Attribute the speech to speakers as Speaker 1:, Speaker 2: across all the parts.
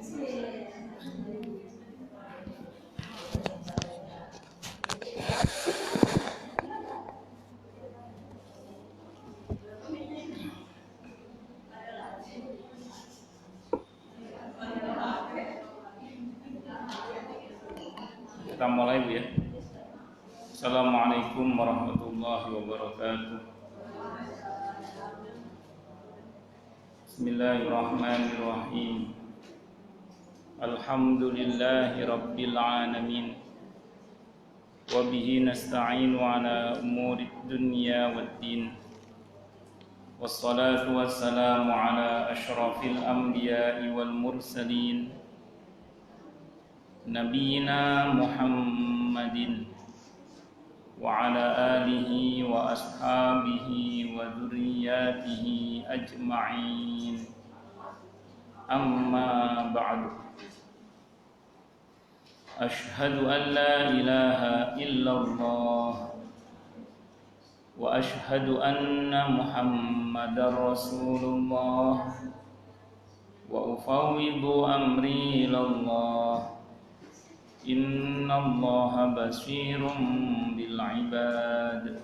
Speaker 1: Kita mulai Bu ya. Assalamualaikum warahmatullahi wabarakatuh. Bismillahirrahmanirrahim. Alhamdulillahi rabbil alamin. Wa bihi nasta'inu ala umurid dunya waddin. Wassalatu wassalamu ala asyrafil anbiya'i wal mursalin. Nabiyyina Muhammadin wa ala alihi wa ashabihi wa dzurriyyatihi ajma'in. Amma ba'du. Ashhadu an la ilaha illallah wa ashhadu anna Muhammadar Rasulullah wa ufawwidu amri ilallah. Innallaha basirun bil ibad.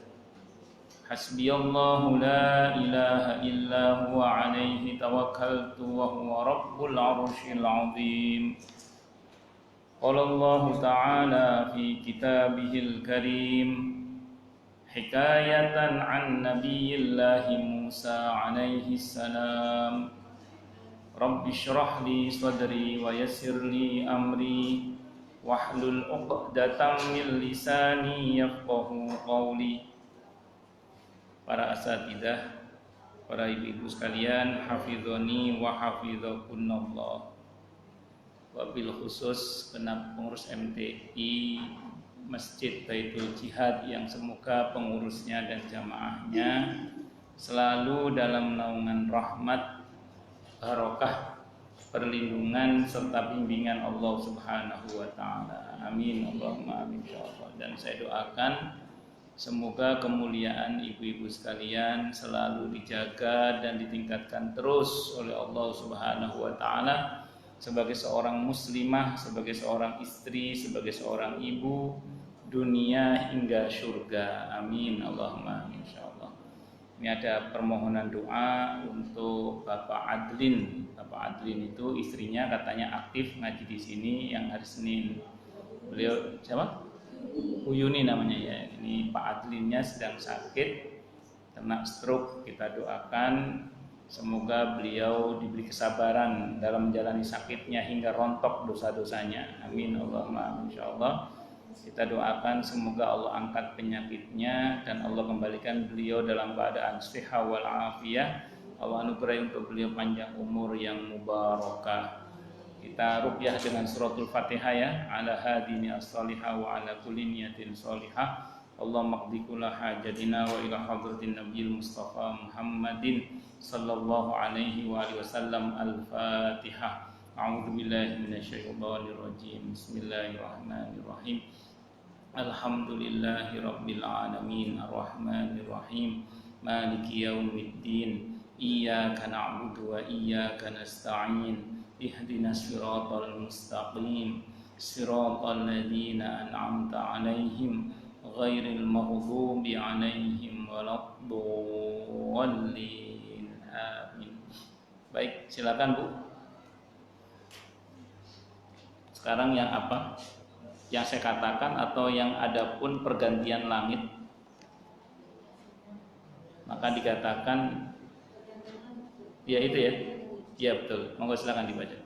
Speaker 1: Hasbiyallahu la ilaha illa huwa alaihi tawakkaltu wa huwa rabbul arsyil azim. Qala Allah ta'ala fi kitabihil karim hikayatan an nabiyillahi Musa alaihi salam. Rabbi shrah li sadri wa yassir li amri wahlul 'uqdatam min lisani yafqahu qawli. Para asatidzah, para ibu-ibu sekalian, hafizoni wa hafizakunallah. Wabil khusus genap pengurus MTI Masjid Baitul Jihad yang semoga pengurusnya dan jamaahnya selalu dalam naungan rahmat, barokah, perlindungan serta bimbingan Allah Subhanahu wa taala. Amin Allahumma amin insyaallah. Dan saya doakan semoga kemuliaan ibu-ibu sekalian selalu dijaga dan ditingkatkan terus oleh Allah Subhanahu wa taala sebagai seorang muslimah, sebagai seorang istri, sebagai seorang ibu, dunia hingga surga. Amin Allahumma amin insyaallah. Ini ada permohonan doa untuk Bapak Adlin. Bapak Adlin itu istrinya katanya aktif ngaji di sini yang hari Senin. Beliau siapa? Uyuni namanya ya. Ini Pak Adlinnya sedang sakit, kena stroke. Kita doakan semoga beliau diberi kesabaran dalam menjalani sakitnya hingga rontok dosa-dosanya. Amin Allahumma amin insyaallah. Kita doakan semoga Allah angkat penyakitnya dan Allah kembalikan beliau dalam keadaan sehat wal afiyah. Allah anugerahi untuk beliau panjang umur yang mubarakah. Kita ruqyah dengan suratul Fatihah ya. Ala hadini as-salihah wa ala kulli niyatin salihah. Allahumma qdi kulla hajatina wa ila hadratin nabiyil mustafa Muhammadin sallallahu alaihi wa alihi wasallam. Al-Fatihah. A'udzu billahi minasyaitonir rajim. Bismillahirrahmanirrahim. Alhamdulillahi rabbil alamin arrahmanir rahim maliki yaumiddin iyyaka na'budu wa iyyaka nasta'in ihdinas siratal mustaqim siratal ladzina an'amta 'alaihim ghairil maghdubi 'alaihim waladdallin. Amin. Baik, silakan Bu. Sekarang yang apa? Yang saya katakan atau yang ada pun pergantian langit, maka dikatakan ya itu ya. Ya betul. Monggo silakan dibaca.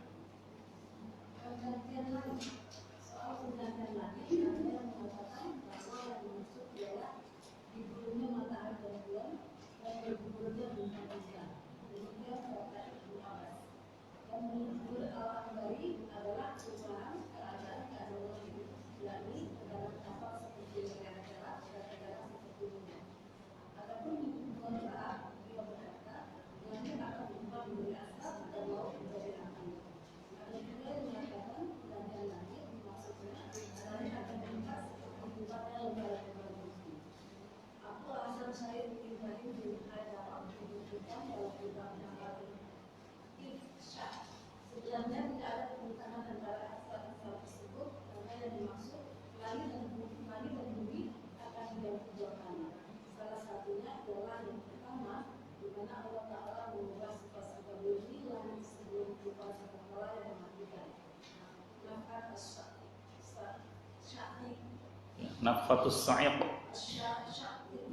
Speaker 1: Nafkhatus sa'iq.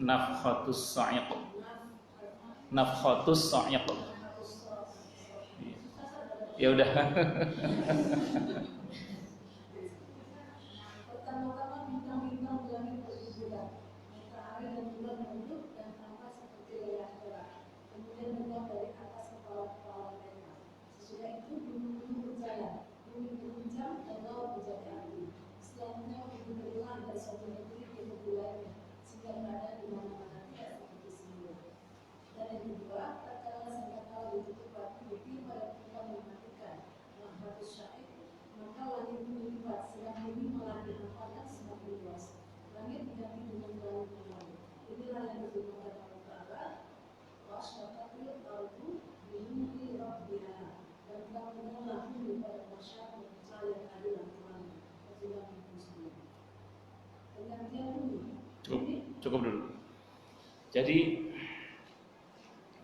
Speaker 1: Nafkhatus sa'iq. Nafkhatus sa'iq. Ya udah.
Speaker 2: Pertama-tama bintang-bintang langit berguguran, matahari dan bulan menunduk dan tampak seperti lelah berat. Kemudian menguap dari atas kepala-kepala mereka. Sesudah itu gunung-gunung berjalan, bumi berguncang dan laut menjadi api. Setelahnya bumi bergerak dari suatu negeri ke negeri lainnya, sehingga keadaan di mana-mana tidak seperti semula. Dan yang kedua, tatkala sangkakala ditutup batu bukti pada perempuan yang mematikan, Nafkhatus Sya'iq, maka langit bumi lipat, sedang bumi malah dinampakkan semakin luas. Langit diganti dengan langit yang lain. Inilah yang digunakan Allah Ta'ala. Wasyafatul ardu binuri rabbiha. Dan bangunlah bumi pada masyarakat yang cahaya keadilan Tuhan. Rasulullah Muslim. Penggantian bumi.
Speaker 1: Cukup dulu. Jadi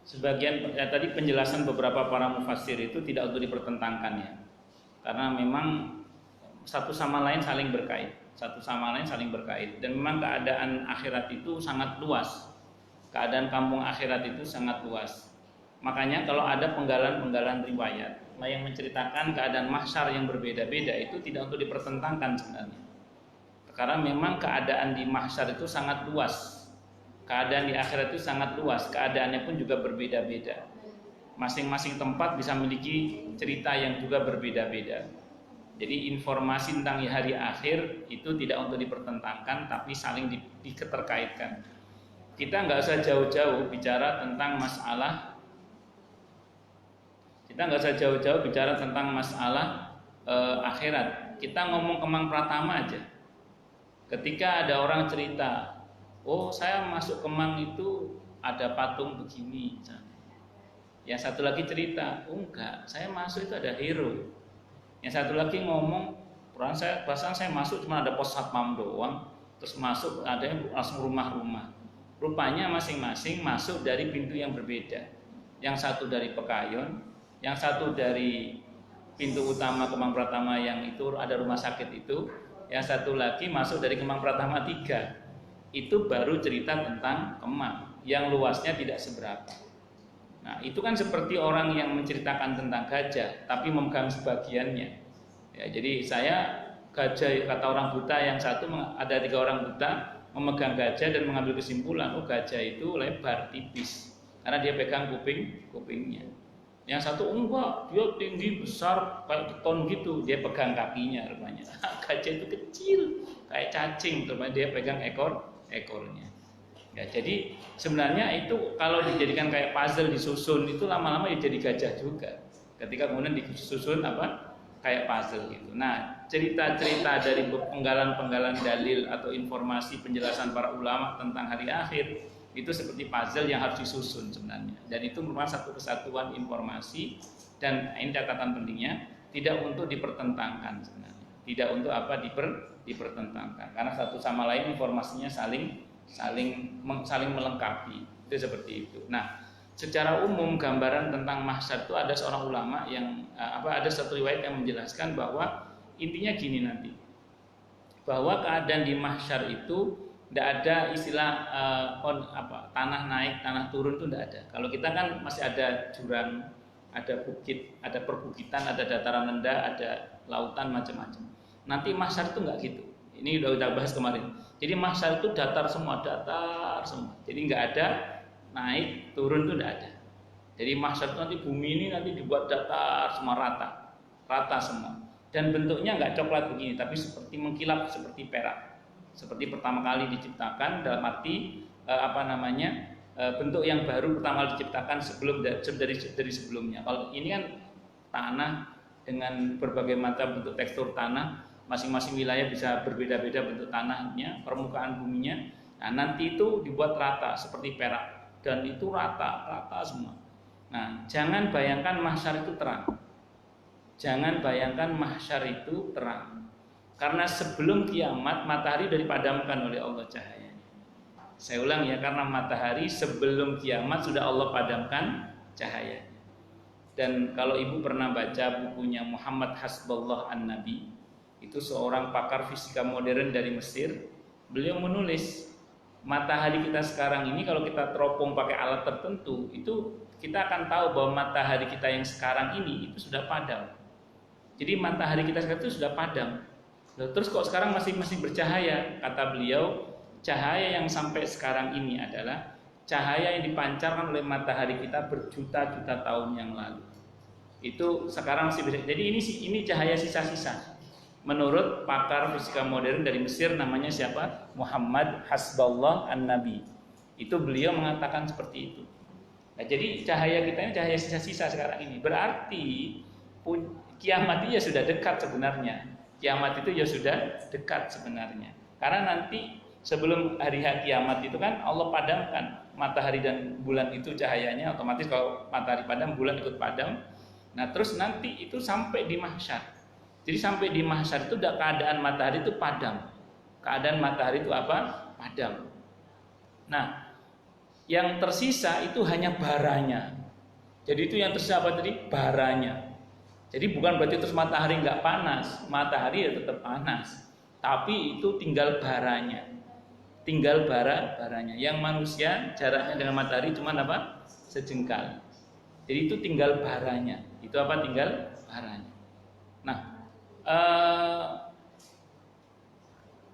Speaker 1: sebagian tadi penjelasan beberapa para mufassir itu tidak untuk dipertentangkan ya, karena memang satu sama lain saling berkait, dan memang keadaan akhirat itu sangat luas, keadaan kampung akhirat itu sangat luas. Makanya kalau ada penggalan-penggalan riwayat yang menceritakan keadaan mahsyar yang berbeda-beda itu tidak untuk dipertentangkan sebenarnya, karena memang keadaan di mahsyar itu sangat luas. Keadaan di akhirat itu sangat luas, keadaannya pun juga berbeda-beda. Masing-masing tempat bisa memiliki cerita yang juga berbeda-beda. Jadi informasi tentang hari akhir itu tidak untuk dipertentangkan, tapi saling diketerkaitkan. Kita nggak usah jauh-jauh bicara tentang masalah. Akhirat. Kita ngomong Kemang Pratama aja. Ketika ada orang cerita, oh saya masuk Kemang itu ada patung begini misalnya. Yang satu lagi cerita, oh enggak, saya masuk itu ada hero. Yang satu lagi ngomong, perasaan saya masuk cuma ada pos satpam doang. Terus masuk ada yang langsung rumah-rumah. Rupanya masing-masing masuk dari pintu yang berbeda. Yang satu dari Pekayon, yang satu dari pintu utama Kemang Pratama yang itu ada rumah sakit itu, yang satu lagi masuk dari Kemang Pratama 3. Itu baru cerita tentang Kemang yang luasnya tidak seberapa. Nah itu kan seperti orang yang menceritakan tentang gajah tapi memegang sebagiannya ya, jadi saya gajah, kata orang buta yang satu, ada 3 orang buta memegang gajah dan mengambil kesimpulan, oh gajah itu lebar tipis karena dia pegang kupingnya. Yang satu enggak, dia tinggi besar kayak beton gitu, dia pegang kakinya rupanya. Gajah itu kecil kayak cacing, rupanya dia pegang ekornya. Ya, jadi sebenarnya itu kalau dijadikan kayak puzzle disusun itu lama-lama ya jadi gajah juga. Ketika kemudian disusun kayak puzzle gitu. Nah, cerita-cerita dari penggalan-penggalan dalil atau informasi penjelasan para ulama tentang hari akhir itu seperti puzzle yang harus disusun sebenarnya. Dan itu merupakan satu kesatuan informasi, dan ini catatan pentingnya tidak untuk dipertentangkan sebenarnya. Tidak untuk dipertentangkan, karena satu sama lain informasinya saling melengkapi. Itu seperti itu. Nah, secara umum gambaran tentang mahsyar itu ada seorang ulama yang ada satu riwayat yang menjelaskan bahwa intinya gini nanti, bahwa keadaan di mahsyar itu tidak ada istilah tanah naik tanah turun, itu tidak ada. Kalau kita kan masih ada jurang, ada bukit, ada perbukitan, ada dataran rendah, ada lautan, macam-macam. Nanti mahsyar itu enggak gitu. Ini udah bahas kemarin. Jadi mahsyar itu datar semua. Jadi enggak ada naik turun, itu enggak ada. Jadi mahsyar itu nanti bumi ini nanti dibuat datar semua, rata semua. Dan bentuknya enggak coklat begini, tapi seperti mengkilap seperti perak. Seperti pertama kali diciptakan, dalam arti bentuk yang baru pertama kali diciptakan dari sebelumnya. Kalau ini kan tanah dengan berbagai macam bentuk tekstur tanah, masing-masing wilayah bisa berbeda-beda bentuk tanahnya, permukaan buminya. Nah, nanti itu dibuat rata seperti perak, dan itu rata semua. Nah, jangan bayangkan mahsyar itu terang. Karena sebelum kiamat matahari sudah dipadamkan oleh Allah cahayanya. Saya ulang ya, karena matahari sebelum kiamat sudah Allah padamkan cahayanya. Dan kalau ibu pernah baca bukunya Muhammad Hasbullah An-Nabi, itu seorang pakar fisika modern dari Mesir, Beliau menulis matahari kita sekarang ini kalau kita teropong pakai alat tertentu, itu kita akan tahu bahwa matahari kita yang sekarang ini itu sudah padam. Jadi matahari kita sekarang itu sudah padam. Terus kok sekarang masih bercahaya? Kata beliau, cahaya yang sampai sekarang ini adalah cahaya yang dipancarkan oleh matahari kita berjuta-juta tahun yang lalu. Itu sekarang masih bisa. Jadi ini cahaya sisa-sisa. Menurut pakar fisika modern dari Mesir, namanya siapa? Muhammad Hasballah An-Nabi. Itu beliau mengatakan seperti itu. Nah, jadi cahaya kita ini cahaya sisa-sisa sekarang ini. Berarti kiamat itu ya sudah dekat sebenarnya. Kiamat itu ya sudah dekat sebenarnya. Karena nanti sebelum hari kiamat itu kan Allah padamkan matahari dan bulan itu cahayanya, otomatis kalau matahari padam bulan ikut padam. Nah terus nanti itu sampai di mahsyar. Jadi sampai di mahsyar itu udah keadaan matahari itu padam. Keadaan matahari itu apa? Padam. Nah yang tersisa itu hanya baranya. Jadi itu yang tersisa apa tadi? Baranya. Jadi bukan berarti terus matahari nggak panas. Matahari ya tetap panas. Tapi itu tinggal baranya. Tinggal baranya. Yang manusia jaraknya dengan matahari cuma apa? Sejengkal. Jadi itu tinggal baranya. Itu apa? Tinggal baranya. Nah,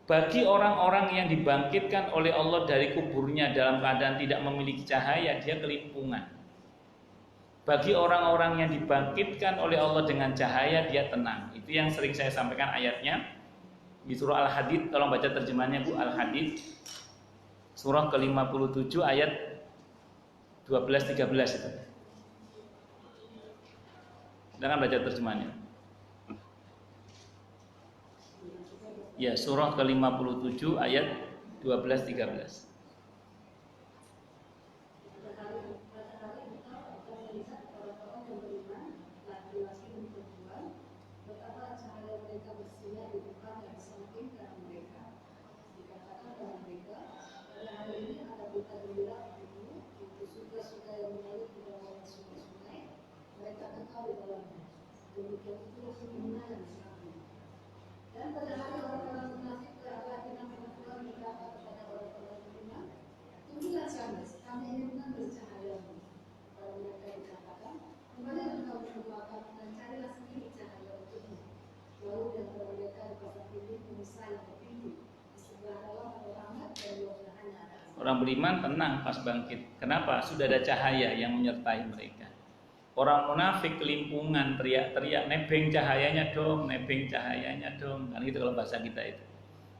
Speaker 1: bagi orang-orang yang dibangkitkan oleh Allah dari kuburnya dalam keadaan tidak memiliki cahaya, dia kelimpungan. Bagi orang-orang yang dibangkitkan oleh Allah dengan cahaya, dia tenang. Itu yang sering saya sampaikan ayatnya di surah Al-Hadid. Tolong baca terjemahannya Bu, Al-Hadid surah ke-57 ayat 12-13 itu. Jangan baca terjemahannya. Ya, surah ke-57 ayat 12-13.
Speaker 2: Dan pada hari orang-orang munafik berlaki-laki perempuan berkata kepada orang-orang beriman, tunggulah kami ingin bercahaya. Kalau mereka dikatakan, kembali engkau berdoakan dan carilah sendiri cahaya untukmu. Lalu di antara mereka dipasang pilih Musa yang tertinggi, di sebelah Allah ada rahmat dan di sebelahnya ada azab.
Speaker 1: Orang beriman tenang pas bangkit. Kenapa? Sudah ada cahaya yang menyertai mereka. Orang munafik kelimpungan, teriak-teriak, nebeng cahayanya dong, nebeng cahayanya dong. Kan gitu kalau bahasa kita itu.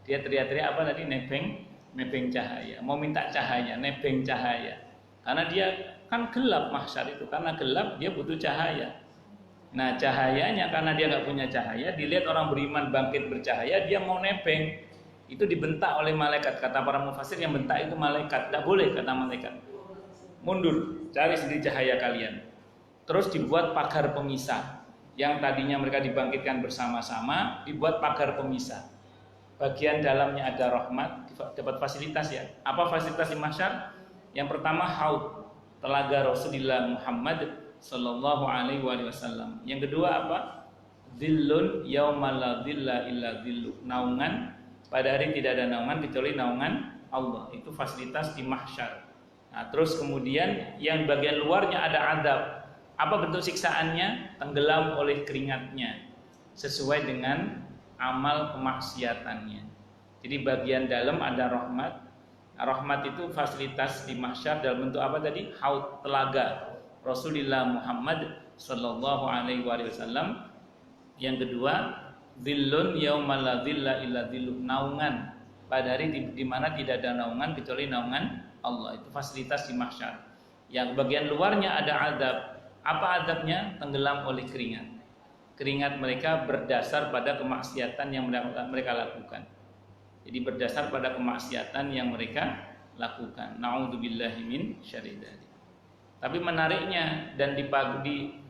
Speaker 1: Dia teriak-teriak apa tadi? Nebeng cahaya. Mau minta cahaya, nebeng cahaya. Karena dia kan gelap mahsyar itu. Karena gelap dia butuh cahaya. Nah cahayanya karena dia nggak punya cahaya, dilihat orang beriman bangkit bercahaya, dia mau nebeng. Itu dibentak oleh malaikat. Kata para mufassir, yang bentak itu malaikat. Tidak boleh, kata malaikat. Mundur, cari sendiri cahaya kalian. Terus dibuat pagar pemisah. Yang tadinya mereka dibangkitkan bersama-sama, dibuat pagar pemisah. Bagian dalamnya ada rahmat, dapat fasilitas ya. Apa fasilitas di mahsyar? Yang pertama haud, telaga Rasulullah Muhammad sallallahu alaihi wasallam. Yang kedua apa? Dhillun yaumal la dhilla illa dhillu. Naungan, pada hari tidak ada naungan kecuali naungan Allah. Itu fasilitas di mahsyar. Nah, terus kemudian yang bagian luarnya ada adab. Apa bentuk siksaannya? Tenggelam oleh keringatnya sesuai dengan amal kemaksiatannya. Jadi bagian dalam ada rahmat. Rahmat itu fasilitas di mahsyar dalam bentuk apa tadi? Haud, telaga Rasulullah Muhammad sallallahu alaihi wasallam. Yang kedua, dhillun yaumal la dhilla illa dhillu. Naungan pada hari di mana tidak ada naungan kecuali naungan Allah. Itu fasilitas di mahsyar. Yang bagian luarnya ada adab. Apa adabnya? Tenggelam oleh keringat. Keringat mereka berdasar pada kemaksiatan yang mereka lakukan. Jadi berdasar pada kemaksiatan yang mereka lakukan. Na'udzubillahi min syarri dzalik. Tapi menariknya dan di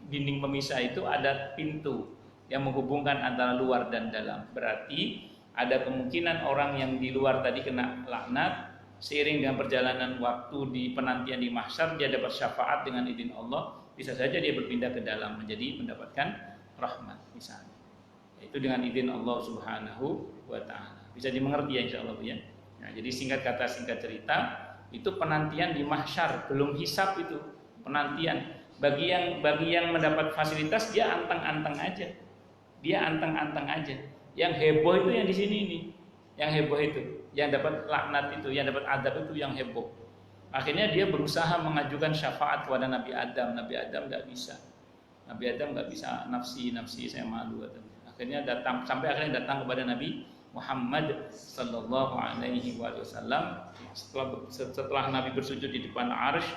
Speaker 1: dinding pemisah itu ada pintu yang menghubungkan antara luar dan dalam. Berarti ada kemungkinan orang yang di luar tadi kena laknat, seiring dengan perjalanan waktu di penantian di mahsyar dia dapat syafaat dengan izin Allah. Bisa saja dia berpindah ke dalam menjadi mendapatkan rahmat misalnya. Itu dengan izin Allah Subhanahu wa taala. Bisa dimengerti ya insyaallah ya. Nah, jadi singkat kata singkat cerita, itu penantian di mahsyar, belum hisab itu penantian. Bagi yang mendapat fasilitas dia anteng-anteng aja. Dia anteng-anteng aja. Yang heboh itu yang di sini nih. Yang heboh itu, yang dapat laknat itu, yang dapat adab itu yang heboh. Akhirnya dia berusaha mengajukan syafaat kepada Nabi Adam. Nabi Adam nggak bisa. Nabi Adam nggak bisa, nafsi saya malu. Akhirnya akhirnya datang kepada Nabi Muhammad Sallallahu Alaihi Wasallam. Setelah Nabi bersujud di depan arsy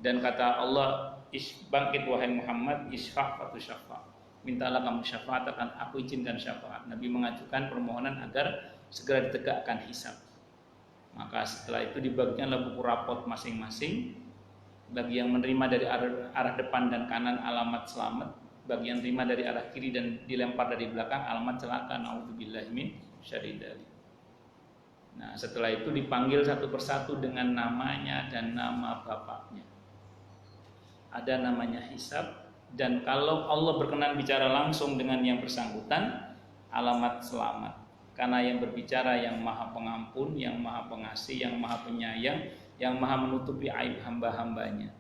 Speaker 1: dan kata Allah, bangkit wahai Muhammad, isfa' fatu syafa'. Mintalah kamu syafaat, akan aku izinkan syafaat. Nabi mengajukan permohonan agar segera ditegakkan hisab. Maka setelah itu dibagikanlah buku rapot masing-masing. Bagi yang menerima dari arah depan dan kanan alamat selamat, bagi yang menerima dari arah kiri dan dilempar dari belakang alamat celaka. Nauzubillahi min syarri dzalik. Nah, setelah itu dipanggil satu persatu dengan namanya dan nama bapaknya. Ada namanya hisab, dan kalau Allah berkenan bicara langsung dengan yang bersangkutan, alamat selamat. Karena yang berbicara yang maha pengampun, yang maha pengasih, yang maha penyayang, yang maha menutupi aib hamba-hambanya,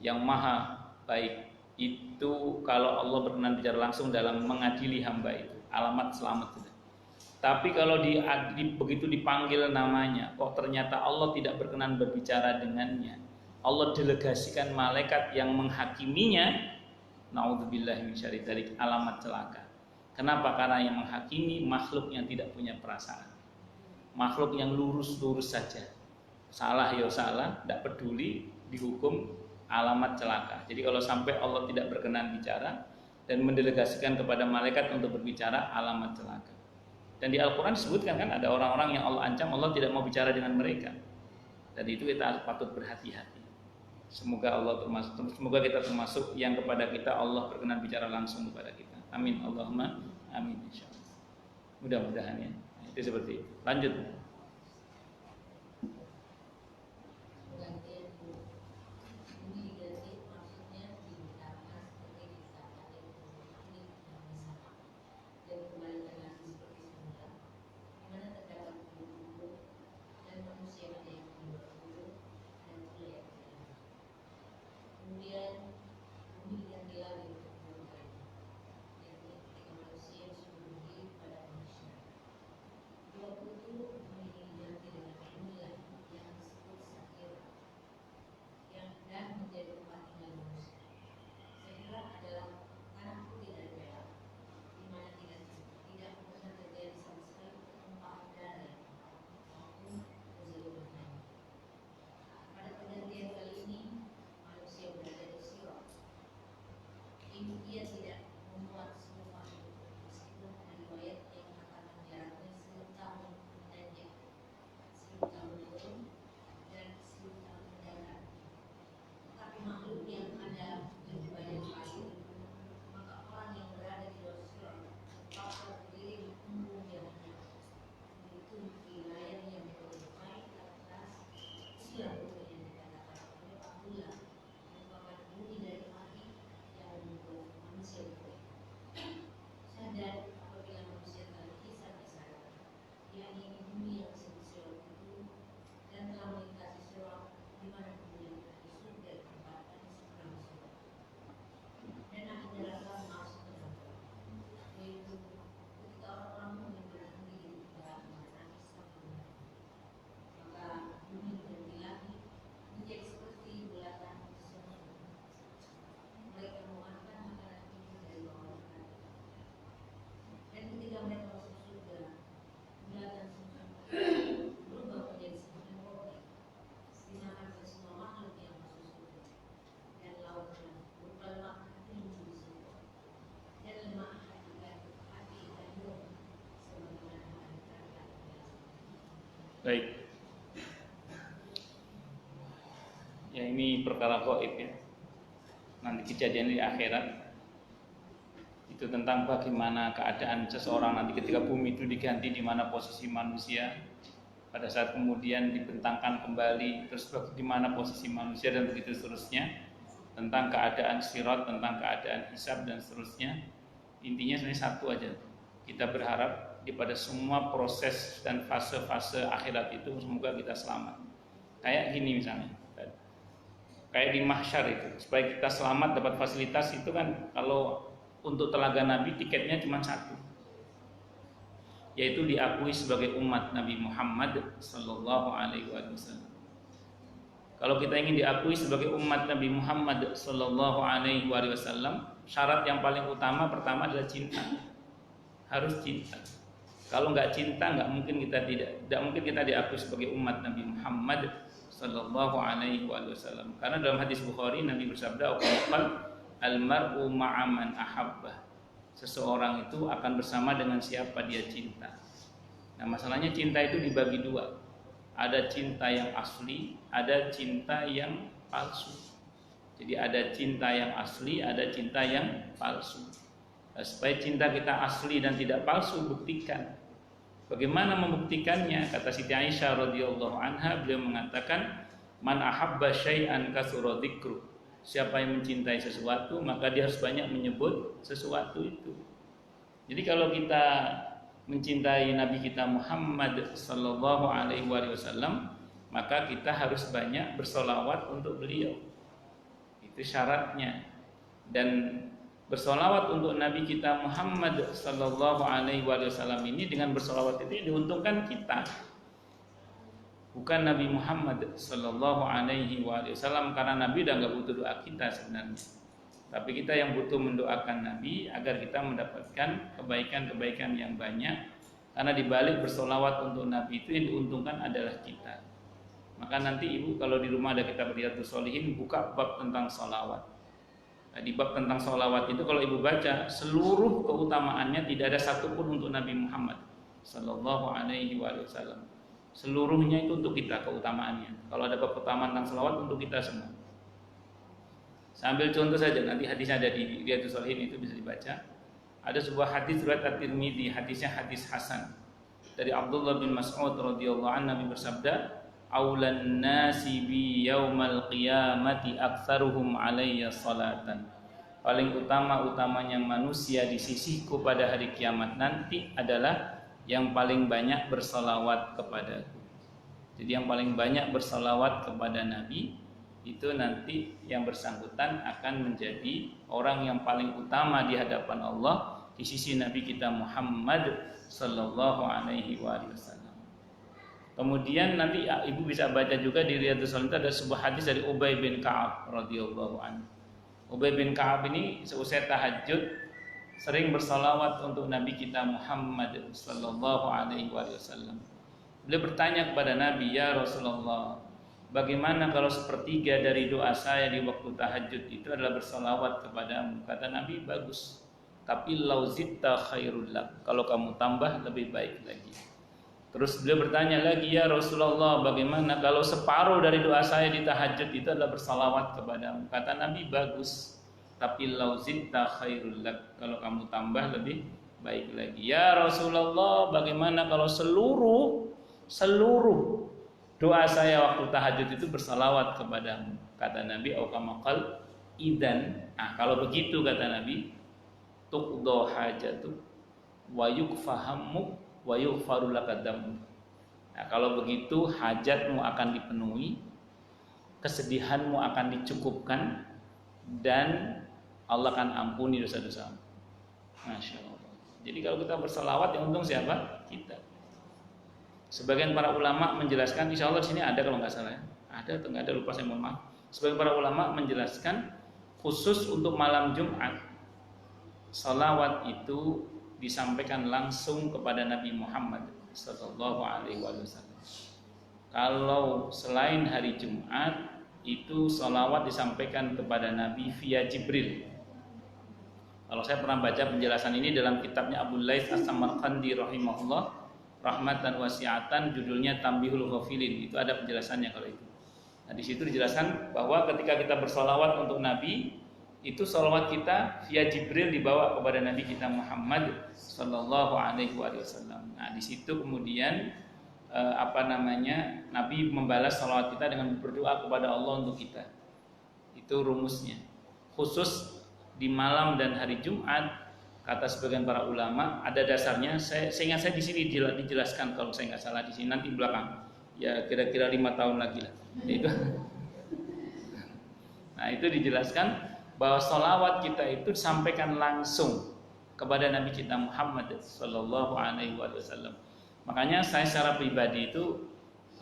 Speaker 1: yang maha baik. Itu kalau Allah berkenan bicara langsung dalam mengadili hamba itu, alamat selamat itu. Tapi kalau begitu dipanggil namanya, kok ternyata Allah tidak berkenan berbicara dengannya, Allah delegasikan malaikat yang menghakiminya, naudzubillahi min syarri dzalik, alamat celaka. Kenapa? Karena yang menghakimi makhluk yang tidak punya perasaan, makhluk yang lurus-lurus saja, salah ya salah, tidak peduli, dihukum, alamat celaka. Jadi kalau sampai Allah tidak berkenan bicara dan mendelegasikan kepada malaikat untuk berbicara, alamat celaka. Dan di Al-Quran disebutkan kan ada orang-orang yang Allah ancam, Allah tidak mau bicara dengan mereka. Dan itu kita patut berhati-hati. Semoga kita termasuk yang kepada kita Allah berkenan bicara langsung kepada kita. Amin, Allahumma amin, insyaallah. Mudah-mudahan ya. Itu seperti itu. Lanjut. Baik. Ya ini perkara gaib ya. Nanti kejadian di akhirat itu tentang bagaimana keadaan seseorang nanti ketika bumi itu diganti, di mana posisi manusia pada saat kemudian dibentangkan kembali, terus di mana posisi manusia dan begitu seterusnya, tentang keadaan sirat, tentang keadaan hisab dan seterusnya. Intinya sebenarnya satu aja. Kita berharap di pada semua proses dan fase-fase akhirat itu semoga kita selamat. Kayak gini misalnya, kayak di mahsyar itu, supaya kita selamat dapat fasilitas itu kan, kalau untuk telaga Nabi tiketnya cuma satu, yaitu diakui sebagai umat Nabi Muhammad sallallahu alaihi wasallam. Kalau kita ingin diakui sebagai umat Nabi Muhammad sallallahu alaihi wasallam, syarat yang paling utama pertama adalah cinta. Harus cinta. Kalau nggak cinta, nggak mungkin kita diakui sebagai umat Nabi Muhammad sallallahu alaihi wasallam. Karena dalam hadis Bukhari Nabi bersabda, "Al-mar'u ma'a man ahabbah." Seseorang itu akan bersama dengan siapa dia cinta. Nah, masalahnya cinta itu dibagi dua. Ada cinta yang asli, ada cinta yang palsu. Jadi ada cinta yang asli, ada cinta yang palsu. Nah, supaya cinta kita asli dan tidak palsu, buktikan. Bagaimana membuktikannya? Kata Siti Aisyah radhiyallahu anha, beliau mengatakan, "Man ahabba syai'an kasura dzikru." Siapa yang mencintai sesuatu, maka dia harus banyak menyebut sesuatu itu. Jadi kalau kita mencintai Nabi kita Muhammad sallallahu alaihi wasallam, maka kita harus banyak bersolawat untuk beliau. Itu syaratnya. Dan bersolawat untuk Nabi kita Muhammad sallallahu alaihi wasallam ini, dengan bersolawat itu diuntungkan kita, bukan Nabi Muhammad sallallahu alaihi wasallam, karena Nabi udah nggak butuh doa kita sebenarnya. Tapi kita yang butuh mendoakan Nabi agar kita mendapatkan kebaikan-kebaikan yang banyak. Karena dibalik bersolawat untuk Nabi itu yang diuntungkan adalah kita. Maka nanti ibu kalau di rumah ada kitab Riyadhus Shalihin, buka bab tentang solawat. Nah, di bab tentang solawat itu kalau ibu baca, seluruh keutamaannya tidak ada satupun untuk Nabi Muhammad sallallahu alaihi wasallam. Seluruhnya itu untuk kita keutamaannya. Kalau ada bab keutamaan tentang solawat untuk kita semua. Sambil contoh saja, nanti hadisnya ada di Riyadhus Shalihin, itu bisa dibaca. Ada sebuah hadis riwayat At-Tirmidzi, hadisnya hadis hasan. Dari Abdullah bin Mas'ud radhiyallahu anhu, Nabi bersabda, "Aulan nasi bi yaumal qiyamati aktsaruhum alayya salatan." Paling utama-utamanya manusia di sisiku pada hari kiamat nanti adalah yang paling banyak bersalawat kepadaku. Jadi yang paling banyak bersalawat kepada Nabi itu nanti yang bersangkutan akan menjadi orang yang paling utama di hadapan Allah di sisi Nabi kita Muhammad sallallahu alaihi wasallam. Kemudian nanti ibu bisa baca juga di Riyadhus Shalihin ada sebuah hadis dari Ubay bin Ka'ab radhiyallahu anhu. Ubay bin Ka'ab ini seusai tahajud sering bersalawat untuk Nabi kita Muhammad sallallahu alaihi wasallam. Beliau bertanya kepada Nabi, "Ya Rasulullah, bagaimana kalau sepertiga dari doa saya di waktu tahajud itu adalah bersalawat kepadamu?" Kata Nabi, "Bagus, tapi lauzitta khairul lak." Kalau kamu tambah lebih baik lagi. Terus beliau bertanya lagi, "Ya Rasulullah, bagaimana kalau separuh dari doa saya di tahajud itu adalah bersalawat kepadamu?" Kata Nabi, "Bagus, tapi lauzitta khairul lak." Kalau kamu tambah lebih baik lagi. "Ya Rasulullah, bagaimana kalau seluruh doa saya waktu tahajud itu bersalawat kepadamu?" Kata Nabi, "Au kama qal idan." Nah, kalau begitu kata Nabi, tuqdo hajatu wa yukfahamu wa yughfaru lakadam. Nah, kalau begitu hajatmu akan dipenuhi, kesedihanmu akan dicukupkan, dan Allah akan ampuni dosa-dosamu. Masya Allah. Jadi kalau kita bersalawat yang untung siapa? Kita. Sebagian para ulama menjelaskan, insya Allah di sini ada kalau nggak salah, ada atau nggak ada lupa saya mohon maaf. Sebagian para ulama menjelaskan khusus untuk malam Jumat, salawat itu disampaikan langsung kepada Nabi Muhammad sallallahu alaihi wasallam. Kalau selain hari Jumat itu salawat disampaikan kepada Nabi via Jibril. Kalau saya pernah baca penjelasan ini dalam kitabnya Abu Laits As-Samarqandi rahimahullah, rahmatan wasi'atan, judulnya Tambihul Ghafilin. Itu ada penjelasannya kalau itu. Nah, di situ dijelaskan bahwa ketika kita bersalawat untuk Nabi, itu salawat kita via Jibril dibawa kepada Nabi kita Muhammad sallallahu alaihi wasallam. Nah, di situ kemudian Nabi membalas salawat kita dengan berdoa kepada Allah untuk kita. Itu rumusnya. Khusus di malam dan hari Jumat kata sebagian para ulama ada dasarnya. Seingat saya di sini dijelaskan kalau saya nggak salah di sini nanti belakang. Ya kira-kira 5 tahun lagi lah. Itu. Nah itu dijelaskan bahwa sholawat kita itu disampaikan langsung kepada Nabi kita Muhammad Sallallahu Alaihi Wasallam. Makanya saya secara pribadi itu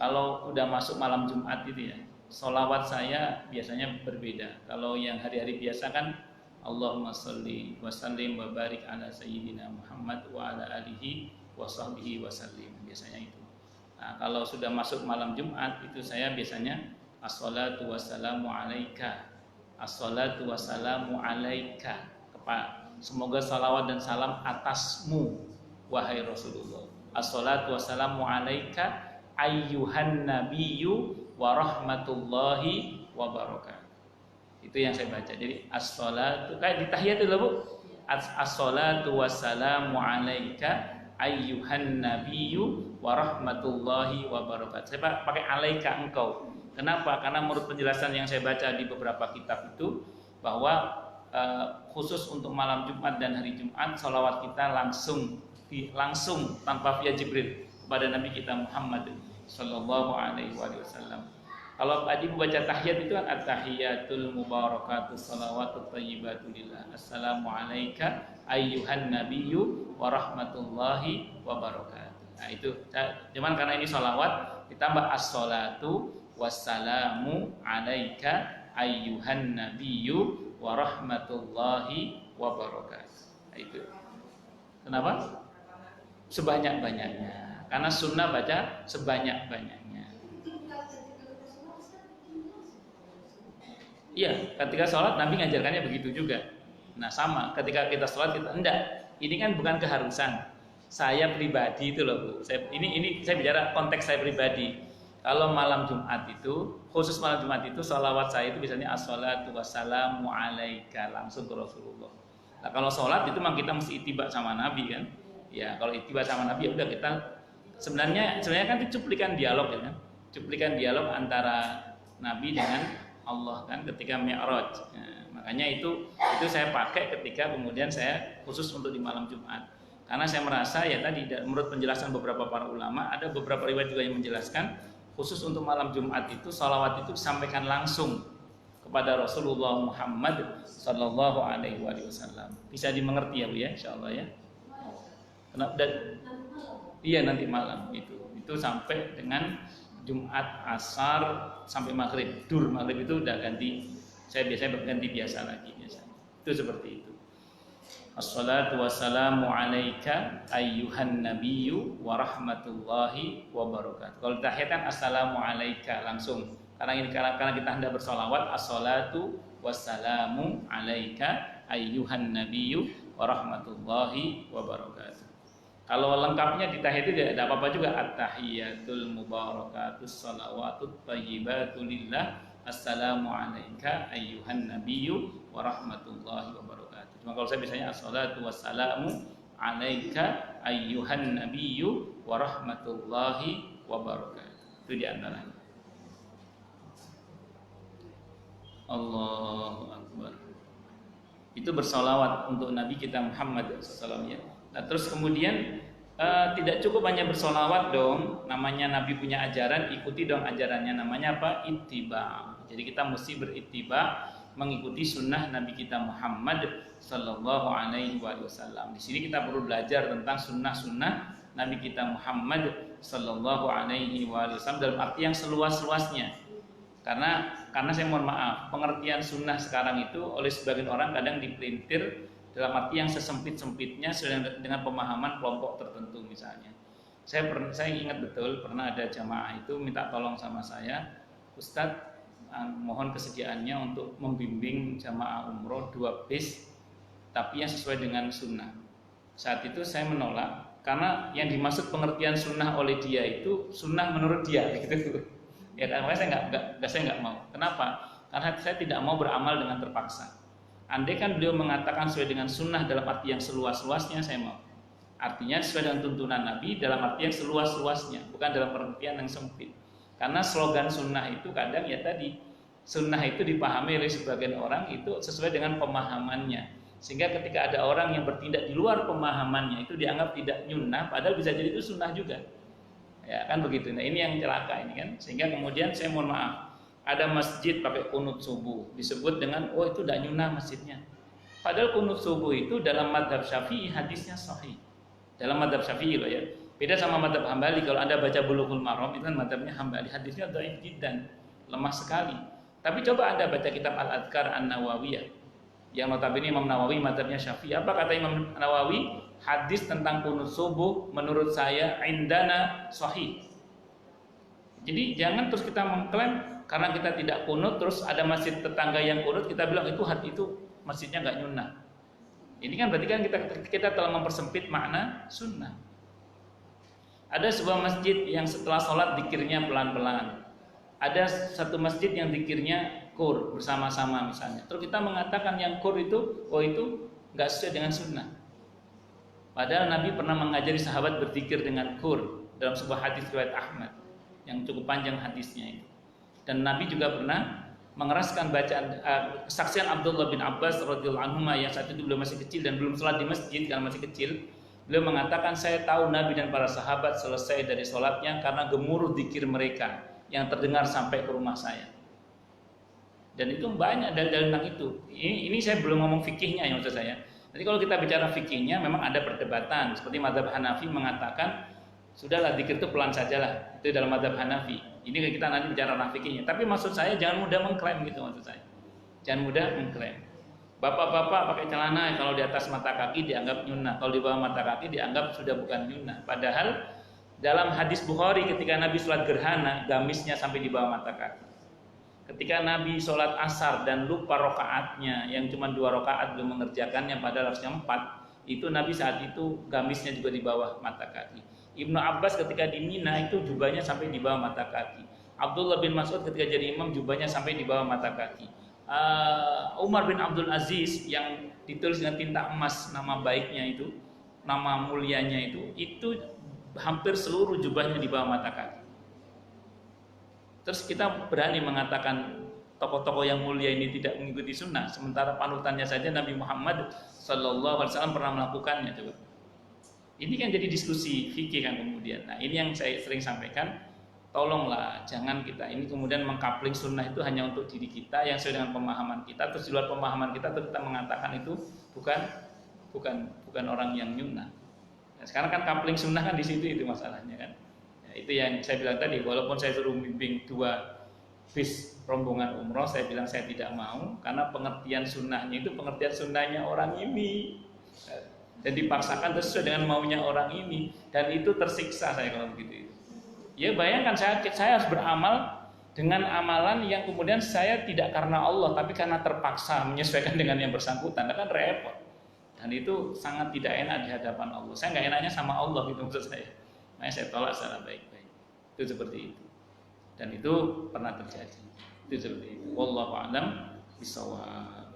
Speaker 1: kalau udah masuk malam Jumat itu ya, sholawat saya biasanya berbeda. Kalau yang hari-hari biasa kan Allahumma sholli wa sallim wa barik ala sayyidina Muhammad wa ala alihi wa sahbihi wa sallim, biasanya itu. Nah, kalau sudah masuk malam Jumat itu saya biasanya as-salatu wassalamu alaika, as-salatu wassalamu alaika, semoga salawat dan salam atasmu wahai Rasulullah. As-salatu wassalamu alaika ayyuhan nabiyyu wa rahmatullahi wa barakatuh. Itu yang saya baca. Jadi as-salatu kayak di tahiyat itu Bu. As-salatu wassalamu alaika ayyuhan nabiyyu wa rahmatullahi wa barakatuh. Saya pakai alaika engkau. Kenapa? Karena menurut penjelasan yang saya baca di beberapa kitab itu bahwa khusus untuk malam Jumat dan hari Jumat salawat kita langsung tanpa via Jibril kepada Nabi kita Muhammad Sallallahu Alaihi Wasallam. Kalau tadi baca tahiyat itu kan at-tahiyatul mubarakatus salawatut thayyibatu lillah. Assalamu alayka ayyuhan nabiyyu wa rahmatullahi wa barakatuh. Nah itu cuman karena ini salawat ditambah as-salatu wassalamu alayka ayyuhan nabiyyu wa rahmatullahi wa barakatuh. Nah, itu. Kenapa? Sebanyak-banyaknya. Karena sunnah baca sebanyak-banyaknya. Iya, ketika sholat Nabi ngajarkannya begitu juga. Nah sama, ketika kita sholat kita enggak. Ini kan bukan keharusan. Saya pribadi itu loh Bu. Ini saya bicara konteks saya pribadi. Kalau malam Jumat itu, khusus malam Jumat itu, sholawat saya itu biasanya as-salatu wassalamu alaika, langsung ke Rasulullah. Nah kalau sholat itu memang kita mesti ittiba sama Nabi kan. Ya kalau ittiba sama Nabi ya udah kita sebenarnya kan itu cuplikan dialog ya kan. Cuplikan dialog antara Nabi dengan Allah kan ketika Mi'raj. Nah, makanya itu saya pakai ketika kemudian saya khusus untuk di malam Jumat. Karena saya merasa ya tadi menurut penjelasan beberapa para ulama ada beberapa riwayat juga yang menjelaskan khusus untuk malam Jumat itu salawat itu disampaikan langsung kepada Rasulullah Muhammad Sallallahu Alaihi Wasallam. Bisa dimengerti ya Bu ya, insyaallah ya. Iya nanti malam itu sampai dengan Jumat asar sampai maghrib, dur maghrib itu udah ganti. Saya biasanya berganti biasa lagi biasanya. Itu seperti itu. Assalatu wassalamu alaika ayyuhan nabiyyu wa rahmatullahi wa barakatuh. Kalau tahiyat kan assalamu alaika langsung. Karena kita hendak bersolawat assalatu wassalamu alaika ayyuhan nabiyyu wa rahmatullahi wa barakatuh. Kalau lengkapnya di tahiyat itu tidak ada apa-apa juga. At-tahiyatul mubarakatus salawatut thayyibatu lillah. Assalamu alayka ayyuhan nabiyyu wa rahmatullahi wa barakatuh. Cuma kalau saya biasanya assalatu wassalamu alayka ayyuhan nabiyyu wa rahmatullahi wa barakatuh. Itu di antaranya. Allahu Akbar. Itu bersolawat untuk Nabi kita Muhammad SAW ya. Nah, terus kemudian tidak cukup hanya bersolawat dong. Namanya Nabi punya ajaran, ikuti dong ajarannya. Namanya apa? Ittiba. Jadi kita mesti berittiba, mengikuti sunnah Nabi kita Muhammad Sallallahu Alaihi Wasallam. Di sini kita perlu belajar tentang sunnah-sunnah Nabi kita Muhammad Sallallahu Alaihi Wasallam dalam arti yang seluas-luasnya. Karena saya mohon maaf, pengertian sunnah sekarang itu oleh sebagian orang kadang dipelintir dalam arti yang sesempit-sempitnya dengan pemahaman kelompok tertentu misalnya. Saya ingat betul pernah ada jamaah itu minta tolong sama saya, Ustadz mohon kesediaannya untuk membimbing jamaah umroh 2 bis tapi yang sesuai dengan sunnah. Saat itu saya menolak karena yang dimaksud pengertian sunnah oleh dia itu sunnah menurut dia gitu. Ya saya nggak mau. Kenapa? Karena saya tidak mau beramal dengan terpaksa. Andai kan beliau mengatakan sesuai dengan sunnah dalam arti yang seluas-luasnya, saya mau. Artinya sesuai dengan tuntunan Nabi dalam arti yang seluas-luasnya, bukan dalam pengertian yang sempit. Karena slogan sunnah itu kadang ya tadi, sunnah itu dipahami oleh sebagian orang itu sesuai dengan pemahamannya. Sehingga ketika ada orang yang bertindak di luar pemahamannya itu dianggap tidak nyunnah, padahal bisa jadi itu sunnah juga. Ya kan begitu. Nah ini yang celaka ini kan. Sehingga kemudian saya mohon maaf, ada masjid pakai kunut subuh, disebut dengan oh itu tidak nyunnah masjidnya. Padahal kunut subuh itu dalam madhab Syafi'i hadisnya sahih. Dalam madhab Syafi'i loh ya. Beda sama madhab Hambali. Kalau Anda baca Bulughul Maram itu kan madhabnya Hambali, hadisnya dhaif jiddan, lemah sekali. Tapi coba Anda baca kitab Al-Adhkar An-Nawawiyah yang notabene Imam Nawawi madhabnya Syafi'i. Apa kata Imam Nawawi? Hadis tentang kunut subuh menurut saya indana sahih. Jadi jangan terus kita mengklaim karena kita tidak kunut terus ada masjid tetangga yang kunut kita bilang itu masjidnya nggak nyunnah. Ini kan berarti kan kita telah mempersempit makna sunnah. Ada sebuah masjid yang setelah sholat zikirnya pelan-pelan. Ada satu masjid yang zikirnya kur bersama-sama misalnya. Terus kita mengatakan yang kur itu, oh itu nggak sesuai dengan sunnah. Padahal Nabi pernah mengajari sahabat berzikir dengan kur dalam sebuah hadis riwayat Ahmad yang cukup panjang hadisnya itu. Dan Nabi juga pernah mengeraskan bacaan kesaksian Abdullah bin Abbas radhiyallahu anhu yang saat itu beliau masih kecil dan belum sholat di masjid karena masih kecil. Beliau mengatakan saya tahu Nabi dan para sahabat selesai dari sholatnya karena gemuruh zikir mereka yang terdengar sampai ke rumah saya. Dan itu banyak dalil-dalil tentang itu. Ini saya belum ngomong fikihnya ya maksud saya. Jadi kalau kita bicara fikihnya memang ada perdebatan. Seperti mazhab Hanafi mengatakan sudahlah zikir itu pelan sajalah. Itu dalam mazhab Hanafi. Ini kita nanti bicara fikihnya. Tapi maksud saya jangan mudah mengklaim gitu maksud saya. Jangan mudah mengklaim. Bapak-bapak pakai celana kalau di atas mata kaki dianggap nyunnah, kalau di bawah mata kaki dianggap sudah bukan nyunnah. Padahal dalam hadis Bukhari ketika Nabi sholat gerhana, gamisnya sampai di bawah mata kaki. Ketika Nabi sholat asar dan lupa rokaatnya, yang cuma 2 rokaat belum mengerjakannya padahal harusnya 4, itu Nabi saat itu gamisnya juga di bawah mata kaki. Ibnu Abbas ketika di Mina itu jubahnya sampai di bawah mata kaki. Abdullah bin Mas'ud ketika jadi imam jubahnya sampai di bawah mata kaki. Umar bin Abdul Aziz yang ditulis dengan tinta emas nama baiknya itu, nama mulianya itu hampir seluruh jubahnya di bawah mata kaki. Terus kita berani mengatakan tokoh-tokoh yang mulia ini tidak mengikuti sunnah, sementara panutannya saja Nabi Muhammad SAW pernah melakukannya. Coba. Ini kan jadi diskusi fikih kan kemudian. Nah ini yang saya sering sampaikan, tolonglah jangan kita ini kemudian mengkapling sunnah itu hanya untuk diri kita yang sesuai dengan pemahaman kita, terus di luar pemahaman kita terus kita mengatakan itu bukan orang yang nyunnah. Nah, sekarang kan kapling sunnah kan di situ itu masalahnya kan. Ya, itu yang saya bilang tadi, walaupun saya suruh bimbing 2 bis rombongan umroh, saya bilang saya tidak mau karena pengertian sunnahnya itu pengertian sunnahnya orang ini dan dipaksakan sesuai dengan maunya orang ini dan itu tersiksa saya kalau begitu. Ya bayangkan saya harus beramal dengan amalan yang kemudian saya tidak karena Allah tapi karena terpaksa menyesuaikan dengan yang bersangkutan, kan repot. Dan itu sangat tidak enak di hadapan Allah. Saya nggak enaknya sama Allah gitu maksud saya. Makanya saya tolak secara baik-baik. Itu seperti itu. Dan itu pernah terjadi. Itu seperti itu. Wallahu a'lam bishawab.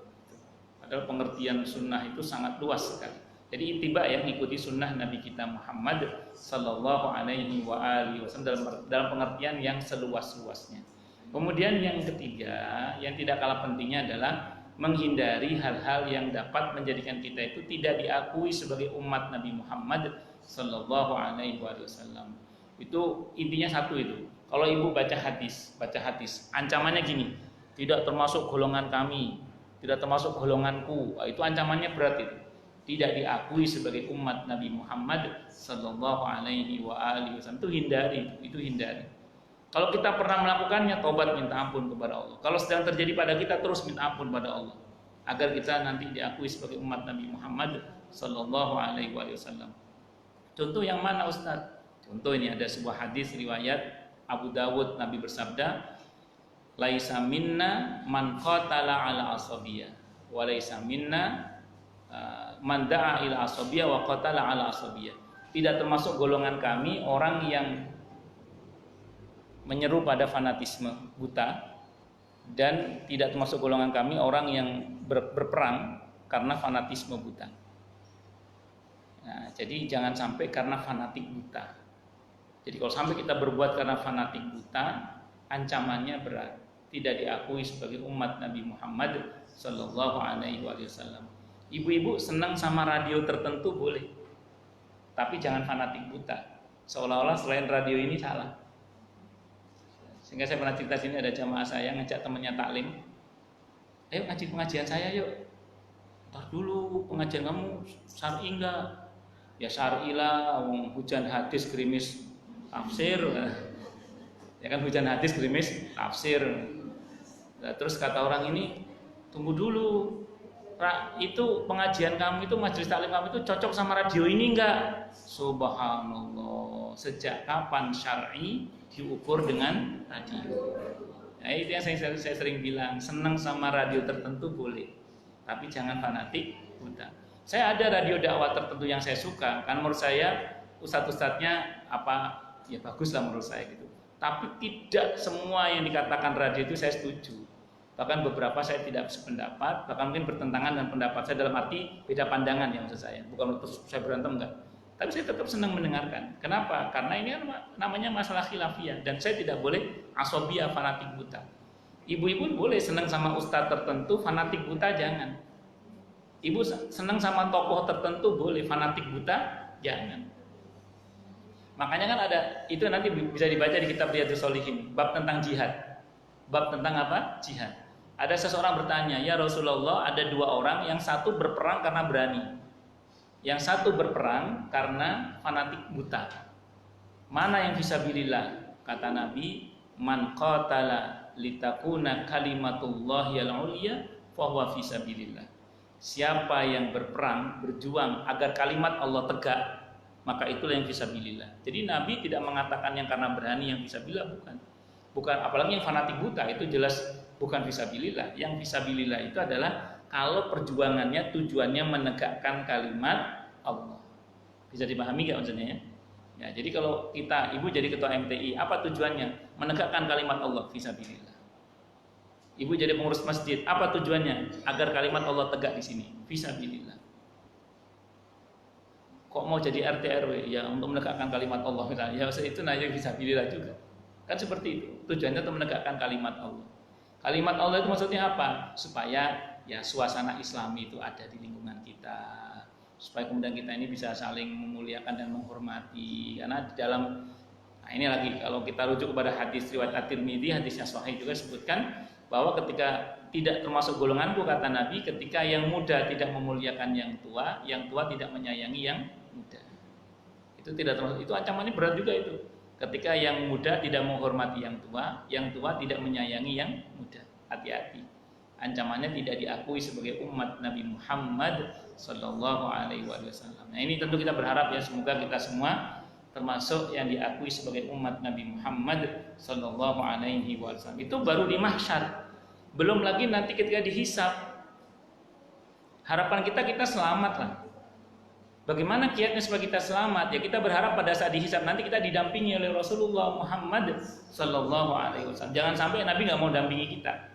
Speaker 1: Padahal pengertian sunnah itu sangat luas sekali. Jadi ittiba yang mengikuti sunnah Nabi kita Muhammad sallallahu alaihi wa alihi wasallam dalam pengertian yang seluas-luasnya. Kemudian yang ketiga, yang tidak kalah pentingnya adalah menghindari hal-hal yang dapat menjadikan kita itu tidak diakui sebagai umat Nabi Muhammad sallallahu alaihi wasallam. Itu intinya satu itu. Kalau ibu baca hadis, ancamannya gini, tidak termasuk golongan kami, tidak termasuk golonganku. Itu ancamannya berat itu. Tidak diakui sebagai umat Nabi Muhammad sallallahu alaihi wasallam. Itu hindari. Kalau kita pernah melakukannya, tobat minta ampun kepada Allah. Kalau sedang terjadi pada kita, terus minta ampun pada Allah agar kita nanti diakui sebagai umat Nabi Muhammad sallallahu alaihi wasallam. Contoh yang mana Ustaz? Contoh ini ada sebuah hadis riwayat Abu Dawud, Nabi bersabda, "Laisa minna man qatala ala asabiyah, wa laisa minna man da'a ila asabiyah wa qatala ala asabiyah." Tidak termasuk golongan kami orang yang menyeru pada fanatisme buta, dan tidak termasuk golongan kami orang yang berperang karena fanatisme buta. Nah, jadi jangan sampai karena fanatik buta. Jadi kalau sampai kita berbuat karena fanatik buta, ancamannya berat, tidak diakui sebagai umat Nabi Muhammad sallallahu alaihi wasallam. Ibu-ibu senang sama radio tertentu boleh, tapi jangan fanatik buta. Seolah-olah selain radio ini salah. Sehingga saya pernah cerita sini, ada jamaah saya ngajak temannya taklim, ayo ngaji pengajian saya yuk. Ntar dulu, pengajian kamu syar'i enggak? Ya syar'i lah, hujan hadis gerimis tafsir. Ya kan, hujan hadis gerimis tafsir. Nah, terus kata orang ini, tunggu dulu, itu pengajian kamu itu, majelis taklim kamu itu cocok sama radio ini enggak? Subhanallah, sejak kapan syar'i diukur dengan radio? Nah, itu yang saya sering bilang, senang sama radio tertentu boleh, tapi jangan fanatik buta. Saya ada radio dakwah tertentu yang saya suka, kan menurut saya ustadz-ustadznya ya bagus lah menurut saya gitu. Tapi tidak semua yang dikatakan radio itu saya setuju. Bahkan beberapa saya tidak sependapat, bahkan mungkin bertentangan dengan pendapat saya, dalam arti beda pandangan ya maksud saya. Bukan terus saya berantem, enggak. Tapi saya tetap senang mendengarkan. Kenapa? Karena ini namanya masalah khilafiyah, dan saya tidak boleh asobiyah, fanatik buta. Ibu-ibu boleh senang sama ustadz tertentu, fanatik buta jangan. Ibu senang sama tokoh tertentu boleh, fanatik buta jangan. Makanya kan ada, itu nanti bisa dibaca di kitab Riyadhus Shalihin, bab tentang jihad. Bab tentang apa? Jihad. Ada seseorang bertanya, ya Rasulullah, ada dua orang, yang satu berperang karena berani, yang satu berperang karena fanatik buta. Mana yang fisabilillah? Kata Nabi, man qatala litakuna kalimatullahi al-ulya fahuwa fisabilillah. Siapa yang berperang, berjuang agar kalimat Allah tegak, maka itulah yang fisabilillah. Jadi Nabi tidak mengatakan yang karena berani yang fisabilillah, bukan, apalagi yang fanatik buta, itu jelas bukan fisabilillah. Yang fisabilillah itu adalah kalau perjuangannya tujuannya menegakkan kalimat Allah. Bisa dipahami nggak maksudnya ya? Ya, jadi kalau ibu jadi ketua MTI, apa tujuannya? Menegakkan kalimat Allah, fisabilillah. Ibu jadi pengurus masjid, apa tujuannya? Agar kalimat Allah tegak di sini, fisabilillah. Kok mau jadi RT RW? Ya untuk menegakkan kalimat Allah. Ya itu namanya fisabilillah juga. Kan seperti itu. Tujuannya untuk menegakkan kalimat Allah. Kalimat Allah itu maksudnya apa? Supaya ya suasana Islami itu ada di lingkungan kita. Supaya kemudian kita ini bisa saling memuliakan dan menghormati. Karena di dalam, nah ini lagi, kalau kita rujuk kepada hadis riwayat At-Tirmidzi, hadisnya sahih juga sebutkan bahwa ketika tidak termasuk golonganku, kata Nabi, ketika yang muda tidak memuliakan yang tua tidak menyayangi yang muda. Itu tidak termasuk, itu ancamannya berat juga itu. Ketika yang muda tidak menghormati yang tua tidak menyayangi yang muda. Hati-hati. Ancamannya tidak diakui sebagai umat Nabi Muhammad sallallahu alaihi wasallam. Nah, ini tentu kita berharap ya, semoga kita semua termasuk yang diakui sebagai umat Nabi Muhammad sallallahu alaihi wasallam. Itu baru di mahsyar. Belum lagi nanti ketika dihisab. Harapan kita selamat lah. Bagaimana kiatnya supaya kita selamat? Ya kita berharap pada saat dihisab nanti kita didampingi oleh Rasulullah Muhammad sallallahu alaihi wasallam. Jangan sampai Nabi nggak mau dampingi kita.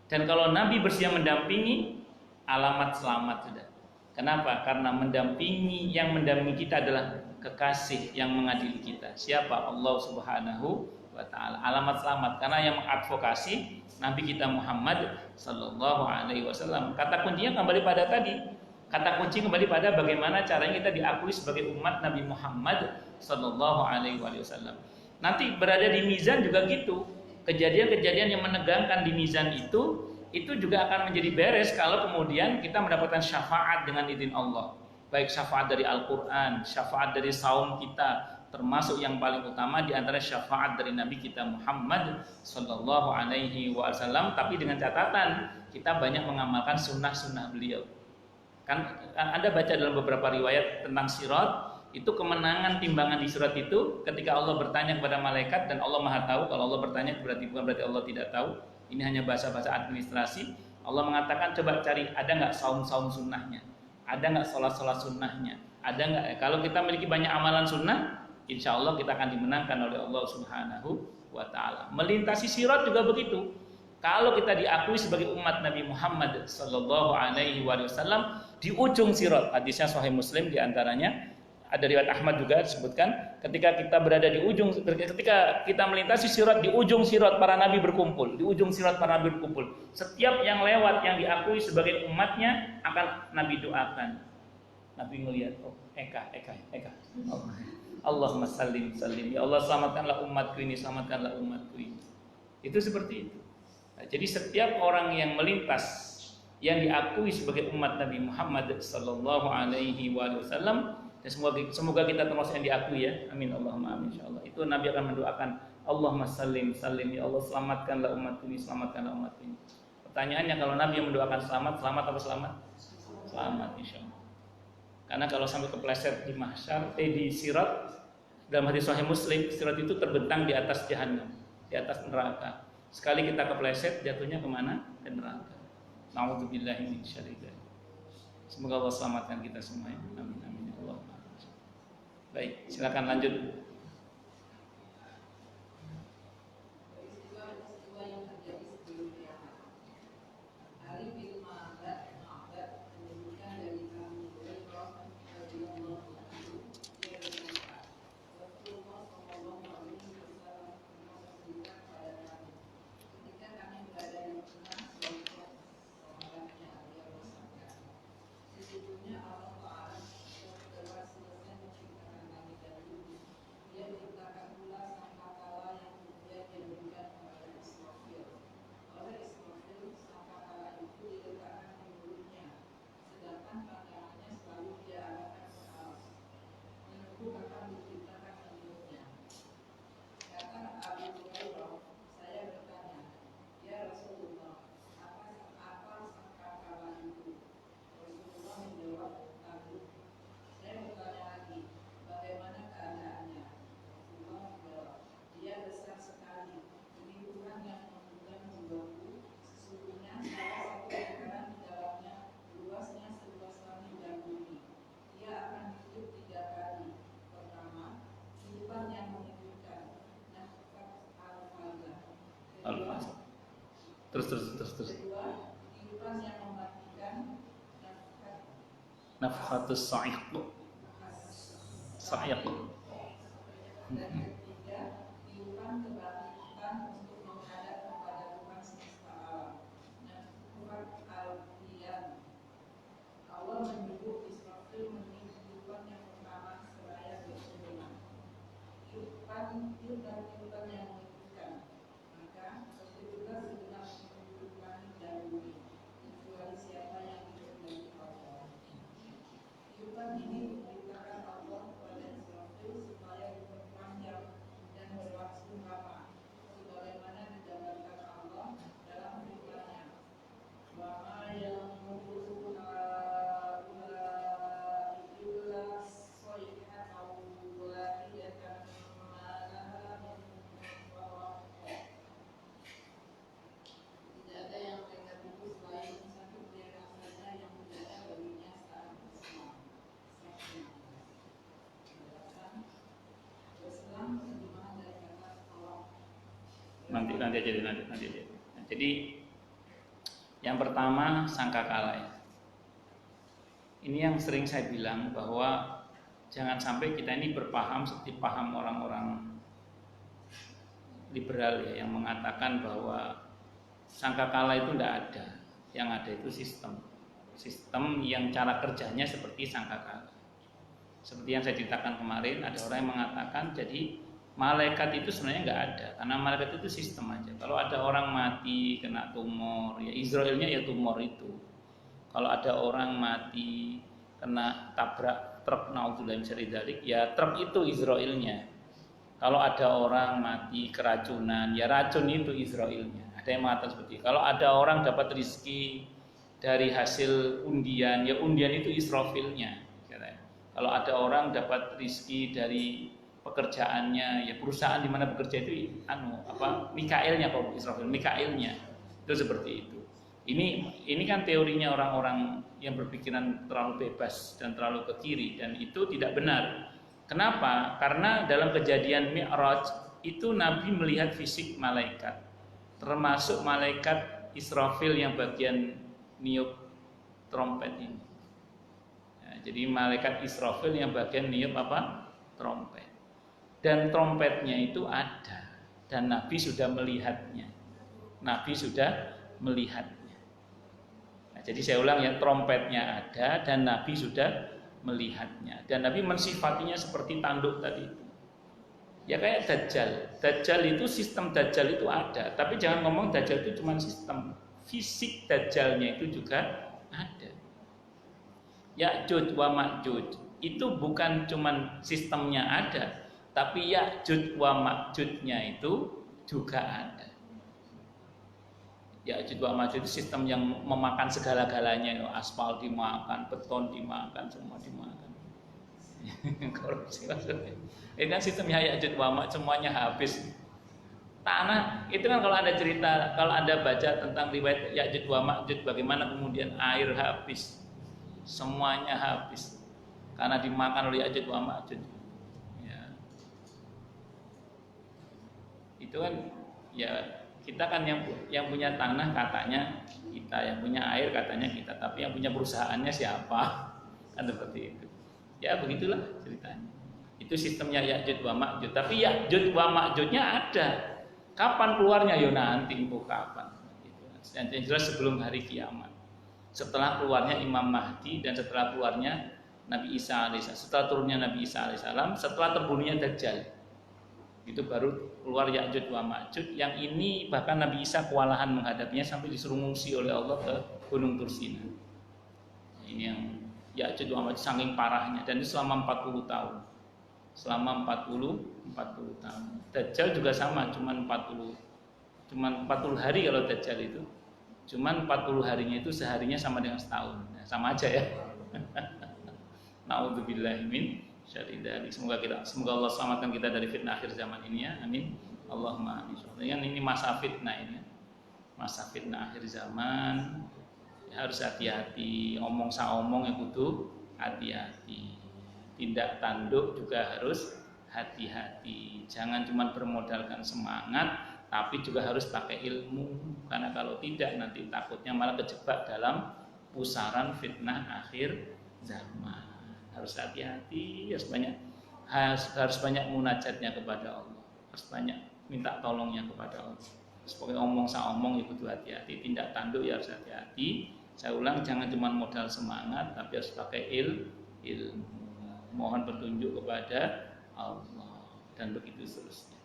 Speaker 1: Dan kalau Nabi bersedia mendampingi, alamat selamat sudah. Kenapa? Karena yang mendampingi kita adalah kekasih yang mengadili kita. Siapa? Allah Subhanahu wa taala. Alamat selamat karena yang mengadvokasi Nabi kita Muhammad sallallahu alaihi wasallam. Kata kuncinya kembali pada tadi. Kata kunci kembali pada bagaimana caranya kita diakui sebagai umat Nabi Muhammad sallallahu alaihi wasallam. Nanti berada di mizan juga gitu. Kejadian-kejadian yang menegangkan di mizan itu juga akan menjadi beres kalau kemudian kita mendapatkan syafaat dengan izin Allah. Baik syafaat dari Al-Qur'an, syafaat dari saum kita, termasuk yang paling utama di antara syafaat dari Nabi kita Muhammad sallallahu alaihi wasallam, tapi dengan catatan kita banyak mengamalkan sunnah-sunnah beliau. Kan Anda baca dalam beberapa riwayat tentang sirat, itu kemenangan timbangan di surat itu ketika Allah bertanya kepada malaikat, dan Allah Maha tahu. Kalau Allah bertanya bukan berarti Allah tidak tahu. Ini hanya bahasa-bahasa administrasi. Allah mengatakan coba cari ada nggak saum-saum sunnahnya, ada nggak sholat-sholat sunnahnya, ada nggak. Kalau kita memiliki banyak amalan sunnah, insya Allah kita akan dimenangkan oleh Allah Subhanahu wa taala. Melintasi sirat juga begitu. Kalau kita diakui sebagai umat Nabi Muhammad sallallahu alaihi wasallam, di ujung sirat, hadisnya Sahih Muslim diantaranya ada riwayat Ahmad juga disebutkan ketika kita berada di ujung, ketika kita melintasi sirat, di ujung sirat para nabi berkumpul, di ujung sirat para nabi berkumpul. Setiap yang lewat yang diakui sebagai umatnya akan Nabi doakan. Nabi melihat, oh Eka. Allahumma sallim. Ya Allah, selamatkanlah umatku ini, selamatkanlah umatku ini. Itu seperti itu. Nah, jadi setiap orang yang melintas yang diakui sebagai umat Nabi Muhammad sallallahu alaihi wasallam, dan semoga kita termasuk yang diakui ya. Amin Allahumma amin insyaallah. Itu Nabi akan mendoakan, Allahumma sallim ya Allah, selamatkanlah umatku ini, selamatkanlah umatku ini. Pertanyaannya, kalau Nabi yang mendoakan selamat apa selamat? Selamat insyaallah. Karena kalau sampai kepleset di mahsyar, di sirat, dalam hadis Sahih Muslim, sirat itu terbentang di atas jahanam, di atas neraka. Sekali kita kepleset, jatuhnya kemana? Ke neraka. Na'udzubillahi min syarri dzalik. Semoga Allah selamatkan kita semua ya. Amin amin ya Allah. Baik, silakan lanjut. Terus. Nafhatus sa'iq. Dan ketiga, tiupan kebangkitan untuk menghadap kepada Tuhan semesta alam. Nafhat al-qiyam. Allah menyebut Israfil meniup tiupan yang pertama seraya bersebelah. Tiupan yang mengejutkan. Maka bersebutlah segenap penduduk langit dan bumi, kecuali siapa yang dikehendaki Allah. Tiupan ini diperintahkan Allah kepada Israfil supaya diperpanjang dan berlangsung lama, sebagaimana digambarkan Allah dalam firman-Nya. Wa ma yanfuru haula illa sayhatan wahidatan ma laha min faraq. Tidak ada yang mereka tunggu selain satu teriakan saja yang tidak ada baginya saat berselang. Berselang terjemahan dari kata tolak. Nanti aja. Jadi yang pertama sangkakala ya. Ini yang sering saya bilang bahwa jangan sampai kita ini berpaham seperti paham orang-orang liberal ya, yang mengatakan bahwa sangkakala itu tidak ada. Yang ada itu sistem yang cara kerjanya seperti sangkakala. Seperti yang saya ceritakan kemarin, ada orang yang mengatakan jadi malaikat itu sebenarnya nggak ada, karena malaikat itu sistem aja. Kalau ada orang mati kena tumor, ya Israelnya ya tumor itu. Kalau ada orang mati kena tabrak truk, naudzubillah min syarri dzalik, ya truk itu Israelnya. Kalau ada orang mati keracunan, ya racun itu Israelnya. Ada yang mengatakan seperti itu. Kalau ada orang dapat rezeki dari hasil undian, ya undian itu Israfilnya. Kalau ada orang dapat rezeki dari pekerjaannya, ya perusahaan di mana bekerja itu Mikaelnya, kok Israfil, Mikaelnya. Itu seperti itu. Ini kan teorinya orang-orang yang berpikiran terlalu bebas dan terlalu ke kiri, dan itu tidak benar. Kenapa? Karena dalam kejadian Mi'raj itu Nabi melihat fisik malaikat, termasuk malaikat Israfil yang bagian niup trompet ini. Ya, jadi malaikat Israfil yang bagian niup apa? Trompet. Dan trompetnya itu ada dan Nabi sudah melihatnya. Nabi sudah melihatnya. Nah, jadi saya ulang ya, trompetnya ada dan Nabi sudah melihatnya. Dan Nabi mensifatinya seperti tanduk tadi itu. Ya kayak Dajjal. Dajjal itu, sistem Dajjal itu ada. Tapi jangan ngomong Dajjal itu cuma sistem. Fisik Dajjalnya itu juga ada. Ya'juj wa Ma'juj itu bukan cuma sistemnya ada, tapi Ya'juj wa Ma'jujnya itu juga ada. Ya'juj wa Ma'juj itu sistem yang memakan segala-galanya, aspal dimakan, beton dimakan, semua dimakan. Korupsi maksudnya. Itu kan sistemnya Ya'juj wa Ma'juj, semuanya habis. Tanah itu kan kalau ada cerita, kalau Anda baca tentang riwayat Ya'juj wa Ma'juj, bagaimana kemudian air habis, semuanya habis karena dimakan oleh Ya'juj wa Ma'juj. Ya. Itu kan ya, kita kan yang punya tanah katanya kita, yang punya air katanya kita, tapi yang punya perusahaannya siapa? Kan seperti itu. Ya begitulah ceritanya. Itu sistemnya Ya'juj wa Ma'juj. Tapi Ya'juj wa Ma'jujnya ada. Kapan keluarnya? Yo nanti engko kapan. Yang jelas sebelum hari kiamat. Setelah keluarnya Imam Mahdi dan setelah keluarnya Nabi Isa alaihissalam, setelah turunnya Nabi Isa alaihissalam, setelah terbunuhnya Dajjal, itu baru keluar Ya'juj wa Ma'juj. Yang ini bahkan Nabi Isa kewalahan menghadapinya sampai disuruh ngungsi oleh Allah ke Gunung Tursina. Ini yang Ya'juj wa Ma'juj saking parahnya, dan itu selama 40 tahun. Selama 40 tahun. Dajjal juga sama, cuman 40 hari kalau Dajjal itu. Cuman 40 harinya itu seharinya sama dengan setahun. Nah, sama aja ya. Na'udzubillahi min syarri dzalik. Semoga Allah selamatkan kita dari fitnah akhir zaman ini ya. Amin. Allahumma amin. Ini masa fitnah ini. Masa fitnah akhir zaman. Ya, harus hati-hati. Omong saomong yang kudu hati-hati. Tindak tanduk juga harus hati-hati. Jangan cuma bermodalkan semangat, tapi juga harus pakai ilmu. Karena kalau tidak nanti takutnya malah kejebak dalam pusaran fitnah akhir zaman. Harus hati-hati, harus banyak munajatnya kepada Allah, harus banyak minta tolongnya kepada Allah. Sebagai omong saomong ya kudu hati-hati, tindak tanduk ya harus hati-hati. Saya ulang, jangan cuma modal semangat, tapi harus pakai ilmu. Mohon petunjuk kepada Allah dan begitu seterusnya.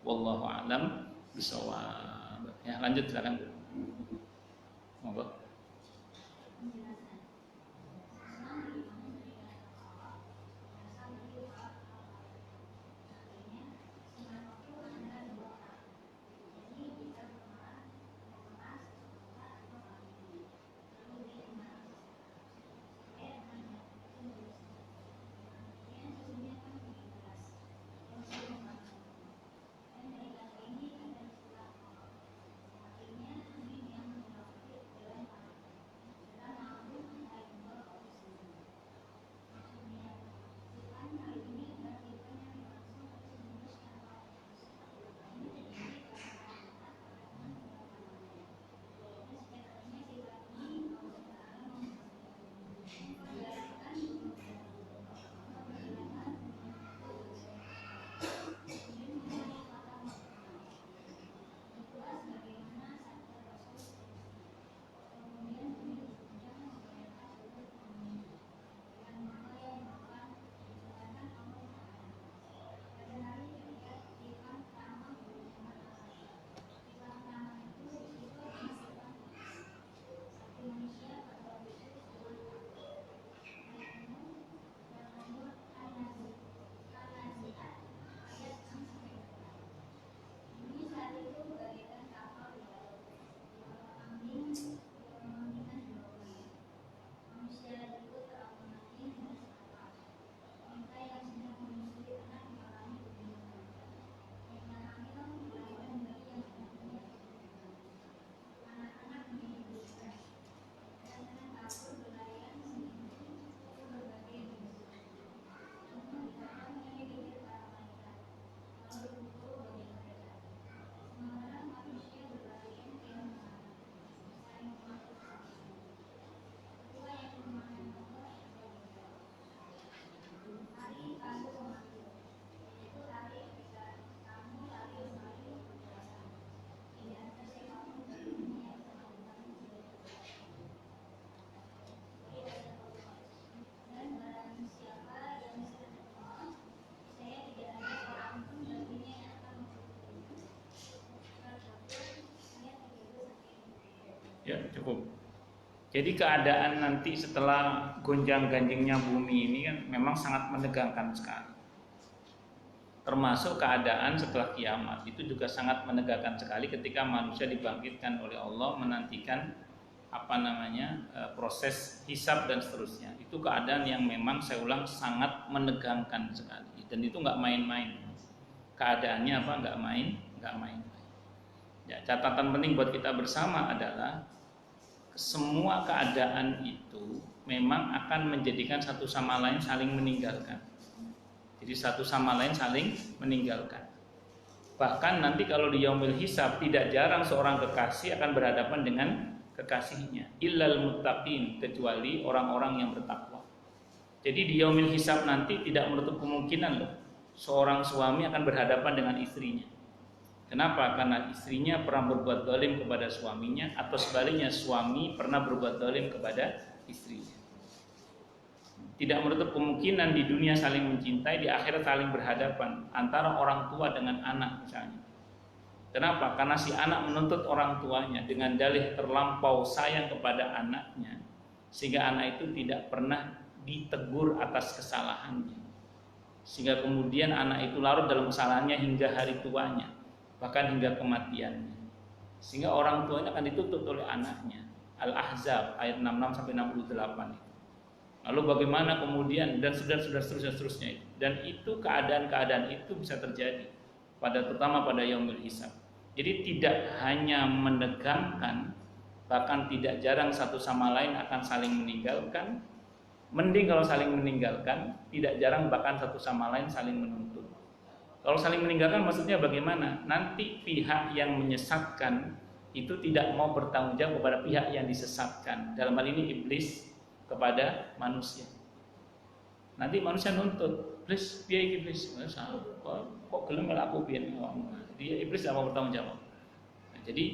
Speaker 1: Wallahu a'lam bishawab. Ya, lanjut silakan. Monggo. Jadi keadaan nanti setelah gonjang-ganjingnya bumi ini kan memang sangat menegangkan sekali. Termasuk keadaan setelah kiamat itu juga sangat menegangkan sekali ketika manusia dibangkitkan oleh Allah menantikan proses hisab dan seterusnya. Itu keadaan yang memang saya ulang sangat menegangkan sekali dan itu nggak main-main. Keadaannya nggak main. Ya, catatan penting buat kita bersama adalah semua keadaan itu memang akan menjadikan satu sama lain saling meninggalkan. Jadi satu sama lain saling meninggalkan. Bahkan nanti kalau di yaumil hisab tidak jarang seorang kekasih akan berhadapan dengan kekasihnya. Illal muttaqin, kecuali orang-orang yang bertakwa. Jadi di yaumil hisab nanti tidak menutup kemungkinan loh seorang suami akan berhadapan dengan istrinya. Kenapa? Karena istrinya pernah berbuat zalim kepada suaminya atau sebaliknya suami pernah berbuat zalim kepada istrinya. Tidak menutup kemungkinan di dunia saling mencintai, di akhirat saling berhadapan antara orang tua dengan anak misalnya. Kenapa? Karena si anak menuntut orang tuanya dengan dalih terlampau sayang kepada anaknya sehingga anak itu tidak pernah ditegur atas kesalahannya. Sehingga kemudian anak itu larut dalam kesalahannya hingga hari tuanya, bahkan hingga kematiannya. Sehingga orang tuanya akan dituntut oleh anaknya. Al-Ahzab ayat 66 sampai 68 itu. Lalu bagaimana kemudian dan seterusnya itu. Dan itu keadaan-keadaan itu bisa terjadi terutama pada yaumul hisab. Jadi tidak hanya menegangkan, bahkan tidak jarang satu sama lain akan saling meninggalkan. Mending kalau saling meninggalkan, tidak jarang bahkan satu sama lain saling menuntut. Kalau saling meninggalkan maksudnya bagaimana? Nanti pihak yang menyesatkan itu tidak mau bertanggung jawab kepada pihak yang disesatkan. Dalam hal ini iblis kepada manusia. Nanti manusia nuntut, iblis, dia iblis, kok gelem aku pian? Dia iblis tidak mau bertanggung jawab. Nah, jadi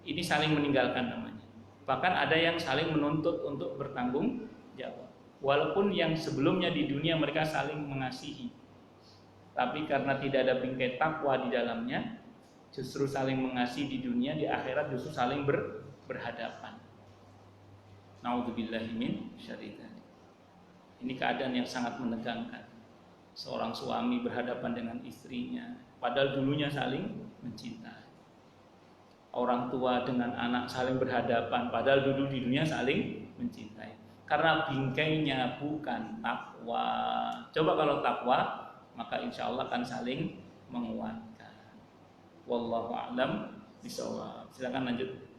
Speaker 1: ini saling meninggalkan namanya. Bahkan ada yang saling menuntut untuk bertanggung jawab. Walaupun yang sebelumnya di dunia mereka saling mengasihi. Tapi karena tidak ada bingkai takwa di dalamnya, justru saling mengasihi di dunia, di akhirat justru saling berhadapan. Naudzubillahi min syarri dzalik. Ini keadaan yang sangat menegangkan. Seorang suami berhadapan dengan istrinya, padahal dulunya saling mencintai. Orang tua dengan anak saling berhadapan, padahal dulu di dunia saling mencintai. Karena bingkainya bukan takwa. Coba kalau takwa, maka insya Allah akan saling menguatkan. Wallahu a'lam bishawab. Silakan lanjut.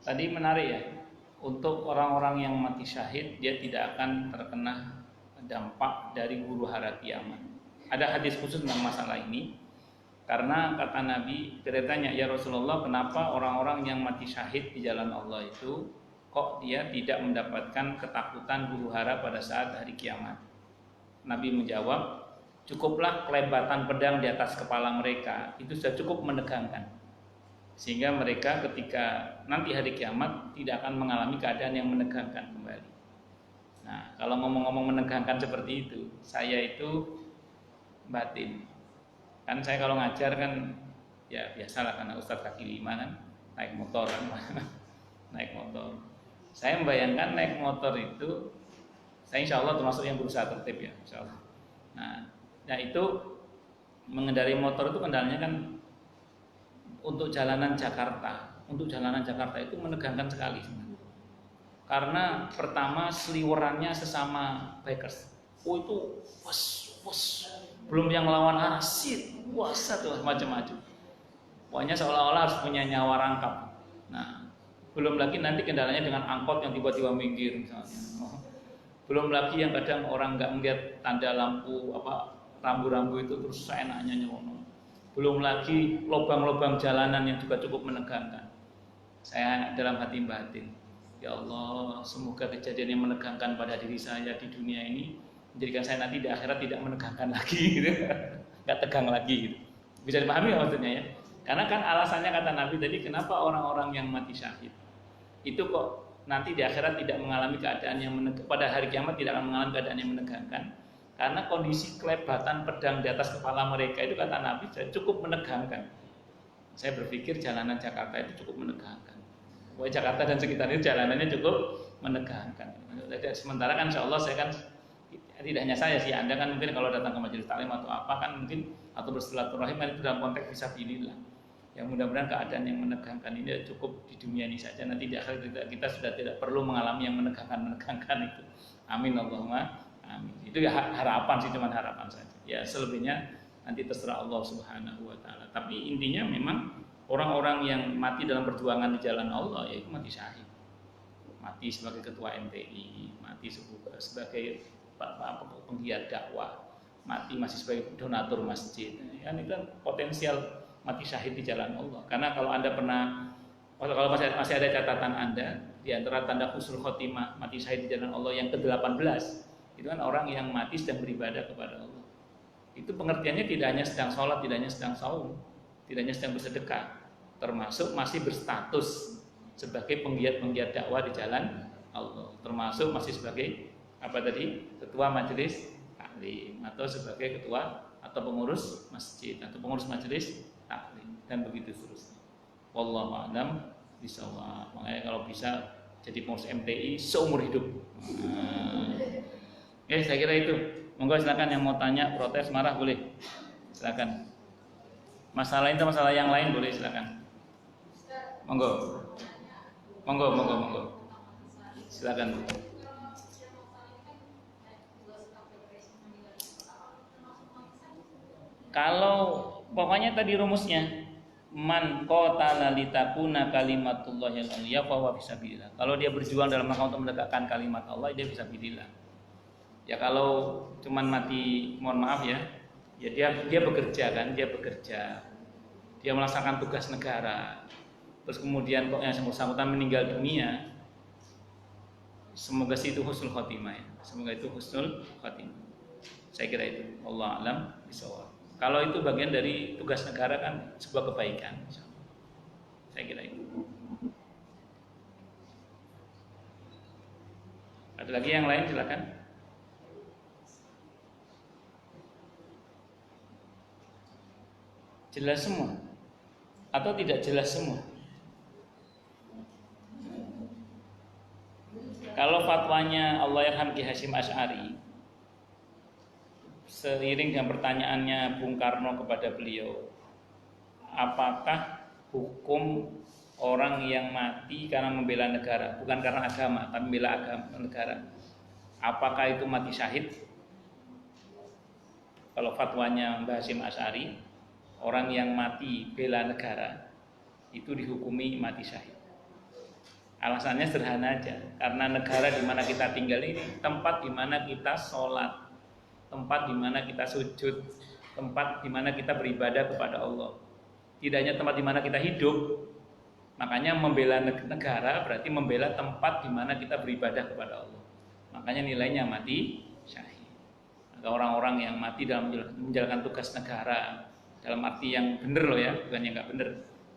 Speaker 1: Tadi menarik ya, untuk orang-orang yang mati syahid dia tidak akan terkena dampak dari huru hara kiamat. Ada hadis khusus tentang masalah ini, karena kata Nabi, ceritanya ya Rasulullah, kenapa orang-orang yang mati syahid di jalan Allah itu kok dia tidak mendapatkan ketakutan huru hara pada saat hari kiamat? Nabi menjawab, cukuplah kelebatan pedang di atas kepala mereka, itu sudah cukup menegangkan, sehingga mereka ketika nanti hari kiamat tidak akan mengalami keadaan yang menegangkan kembali. Nah, kalau ngomong-ngomong menegangkan seperti itu, saya itu batin. Kan saya kalau ngajar kan ya biasalah, karena Ustadz kaki lima kan, naik motor kan. Naik motor. Saya membayangkan naik motor itu, saya insya Allah termasuk yang berusaha tertib ya, insya Allah. Nah itu mengendarai motor itu kendalanya kan untuk jalanan Jakarta itu menegangkan sekali sebenarnya. Karena pertama seliwerannya sesama bikers, itu belum yang lawan arah tuh macam-macam. Pokoknya seolah-olah harus punya nyawa rangkap. Nah, belum lagi nanti kendalanya dengan angkot yang tiba-tiba minggir misalnya. Belum lagi yang kadang orang nggak melihat tanda lampu rambu-rambu itu terus seenaknya nyelono. Belum lagi lubang-lubang jalanan yang juga cukup menegangkan. Saya dalam hati batin, ya Allah, semoga kejadian yang menegangkan pada diri saya di dunia ini menjadikan saya nanti di akhirat tidak menegangkan lagi, gitu. Nggak tegang lagi, gitu. Bisa dipahami ya maksudnya ya? Karena kan alasannya kata Nabi tadi, kenapa orang-orang yang mati syahid itu kok nanti di akhirat tidak mengalami keadaan yang pada hari kiamat tidak akan mengalami keadaan yang menegangkan, karena kondisi kelebatan pedang di atas kepala mereka itu kata Nabi cukup menegangkan. Saya berpikir jalanan Jakarta itu cukup menegangkan. Wah, Jakarta dan sekitarnya jalanannya cukup menegangkan. Sementara kan insya Allah saya kan, tidak hanya saya sih, Anda kan mungkin kalau datang ke majelis taklim atau apa kan mungkin, atau bersilaturahim kan itu dalam konteks fisabilillah. Yang mudah-mudahan keadaan yang menegangkan ini cukup di dunia ini saja, nanti di akhirat kita sudah tidak perlu mengalami yang menegangkan itu. Amin Allahumma amin. Itu ya harapan sih, cuma harapan saja. Ya selebihnya nanti terserah Allah Subhanahu wa taala. Tapi intinya memang orang-orang yang mati dalam perjuangan di jalan Allah yaitu mati syahid. Mati sebagai ketua MTI, mati sebagai penggiat dakwah, mati masih sebagai donatur masjid. Ya, ini kan potensial mati syahid di jalan Allah. Karena kalau Anda pernah, kalau masih ada catatan Anda, di antara tanda husnul khotimah mati syahid di jalan Allah yang ke-18, itu kan orang yang mati sedang beribadah kepada Allah. Itu pengertiannya tidak hanya sedang sholat, tidak hanya sedang saum, tidak hanya sedang bersedekah, termasuk masih berstatus sebagai penggiat dakwah di jalan Allah, termasuk masih sebagai ketua majelis taklim, atau sebagai ketua atau pengurus masjid atau pengurus majelis taklim, dan begitu seterusnya. Wallahu a'lam bishawab. Makanya kalau bisa jadi pengurus MTI seumur hidup. Ya, saya kira itu. Monggo silakan yang mau tanya, protes, marah boleh. Silakan. Masalah itu masalah yang lain boleh, silakan. Monggo. Silakan. Kalau pokoknya tadi rumusnya, man qatala litakuna kalimatullahil ulya fa huwa fisabilillah. Kalau dia berjuang dalam rangka untuk menegakkan kalimat Allah, dia fisabilillah. Ya kalau cuman mati, mohon maaf ya, dia bekerja kan, dia melaksanakan tugas negara, terus kemudian kok yang bersangkutan meninggal dunia, semoga itu husnul khotimah ya, semoga itu husnul khotimah. Saya kira itu, Allah alam bishawab. Kalau itu bagian dari tugas negara kan sebuah kebaikan, saya kira itu. Ada lagi yang lain, silakan. Jelas semua atau tidak jelas semua? Kalau fatwanya Allahyarham Ki Hasyim Asy'ari, seiring dengan pertanyaannya Bung Karno kepada beliau, apakah hukum orang yang mati karena membela negara, bukan karena agama tapi membela agama negara, apakah itu mati syahid? Kalau fatwanya Mbah Hasyim Asy'ari, orang yang mati bela negara itu dihukumi mati syahid. Alasannya sederhana aja, karena negara di mana kita tinggal ini tempat di mana kita sholat, tempat di mana kita sujud, tempat di mana kita beribadah kepada Allah. Tidak hanya tempat di mana kita hidup. Makanya membela negara berarti membela tempat di mana kita beribadah kepada Allah. Makanya nilainya mati syahid. Maka orang-orang yang mati dalam menjalankan tugas negara dalam arti yang benar loh ya, bukan yang nggak benar.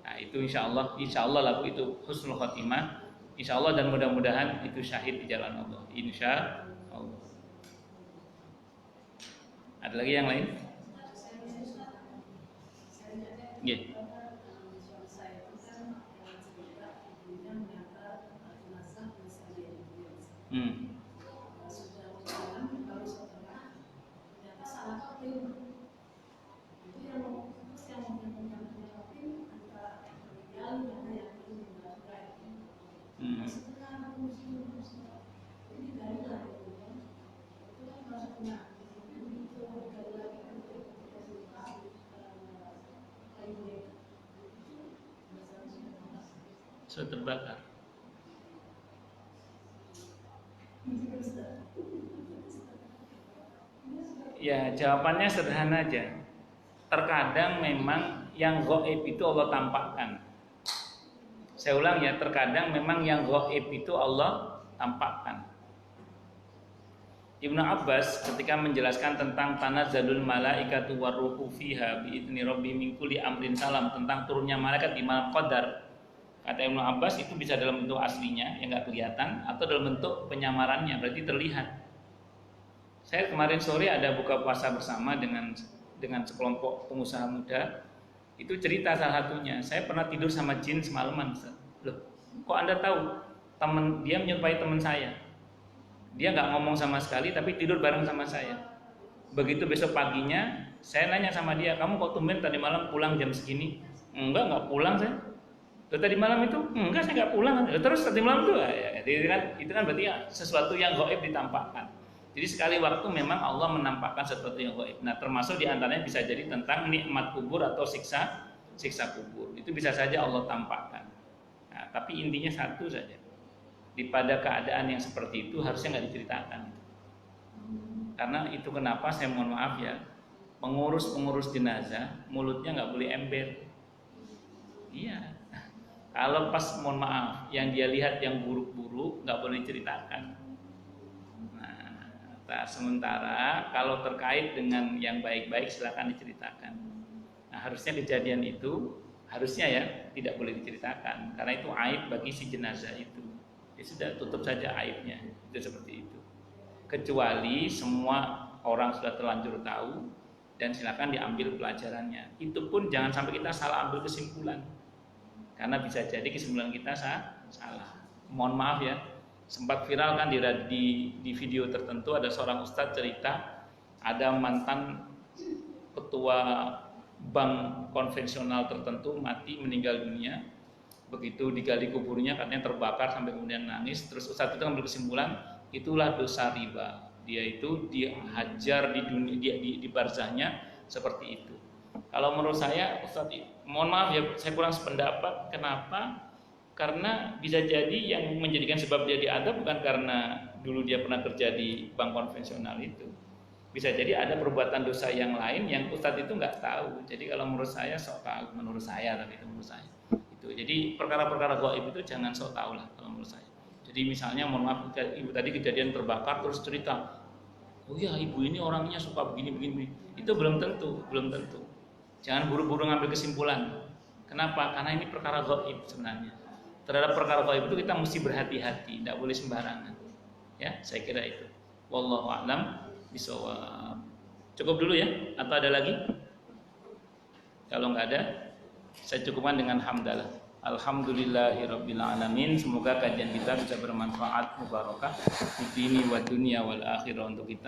Speaker 1: Nah itu insya Allah lagu itu husnul khotimah. Insya Allah dan mudah-mudahan itu syahid di jalan Allah. Insya Allah. Ada lagi yang lain? Yeah. Sudah terbakar. Ya jawabannya sederhana aja. Terkadang memang yang gaib itu Allah tampakkan. Saya ulang ya, terkadang memang yang gaib itu Allah tampakkan. Ibnu Abbas ketika menjelaskan tentang tanazzalul malaikatu warruhu fiha biidzni rabbi min kulli amrin salam, tentang turunnya malaikat di malam qadar, kata Ibnu Abbas itu bisa dalam bentuk aslinya yang nggak kelihatan atau dalam bentuk penyamarannya, berarti terlihat. Saya kemarin sore ada buka puasa bersama dengan sekelompok pengusaha muda. Itu cerita salah satunya, saya pernah tidur sama jin semalaman. Loh, kok Anda tahu? Dia menyerupai teman saya. Dia nggak ngomong sama sekali, tapi tidur bareng sama saya. Begitu besok paginya, saya nanya sama dia, kamu kok tumben tadi malam pulang jam segini? Enggak pulang saya. Tadi malam itu? Enggak, saya nggak pulang. Terus tadi malam itu? Ya, itu kan berarti sesuatu yang gaib ditampakkan. Jadi sekali waktu memang Allah menampakkan sesuatu yang gaib. Nah, termasuk diantaranya bisa jadi tentang nikmat kubur atau siksa kubur. Itu bisa saja Allah tampakkan. Nah, tapi intinya satu saja. Pada keadaan yang seperti itu harusnya nggak diceritakan. Karena itu kenapa saya mohon maaf ya, pengurus jenazah mulutnya nggak boleh ember. Iya. Kalau pas mohon maaf yang dia lihat yang buruk-buruk nggak boleh diceritakan. Nah, sementara kalau terkait dengan yang baik-baik silakan diceritakan. Nah, harusnya kejadian itu harusnya ya tidak boleh diceritakan karena itu aib bagi si jenazah itu. Ya sudah, tutup saja aibnya. Itu seperti itu. Kecuali semua orang sudah terlanjur tahu dan silakan diambil pelajarannya. Itu pun jangan sampai kita salah ambil kesimpulan. Karena bisa jadi kesimpulan kita salah. Mohon maaf ya. Sempat viral kan di video tertentu ada seorang ustadz cerita ada mantan ketua bank konvensional tertentu mati meninggal dunia, begitu digali kuburnya katanya terbakar sampai kemudian nangis, terus ustadz itu ngambil kesimpulan itulah dosa riba, dia itu dihajar di dunia di barzahnya seperti itu. Kalau menurut saya ustadz, mohon maaf ya saya kurang sependapat. Kenapa? Karena bisa jadi yang menjadikan sebab dia diadab bukan karena dulu dia pernah kerja di bank konvensional itu. Bisa jadi ada perbuatan dosa yang lain yang ustadz itu nggak tahu. Jadi kalau menurut saya sok tahu, menurut saya tapi itu menurut saya. Itu. Jadi perkara-perkara gaib itu jangan sok tahu lah kalau menurut saya. Jadi misalnya mohon maaf ibu tadi kejadian terbakar terus cerita, oh ya ibu ini orangnya suka begini. Itu belum tentu. Jangan buru-buru ngambil kesimpulan. Kenapa? Karena ini perkara gaib sebenarnya. Terhadap perkara gaib itu kita mesti berhati-hati, tidak boleh sembarangan. Ya, saya kira itu. Wallahu a'lam bishawab. Cukup dulu ya, atau ada lagi? Kalau nggak ada, saya cukupkan dengan hamdalah. Alhamdulillahirabbil alamin. Semoga kajian kita bisa bermanfaat, mubarakah di dini wa dunia wal akhirah untuk kita.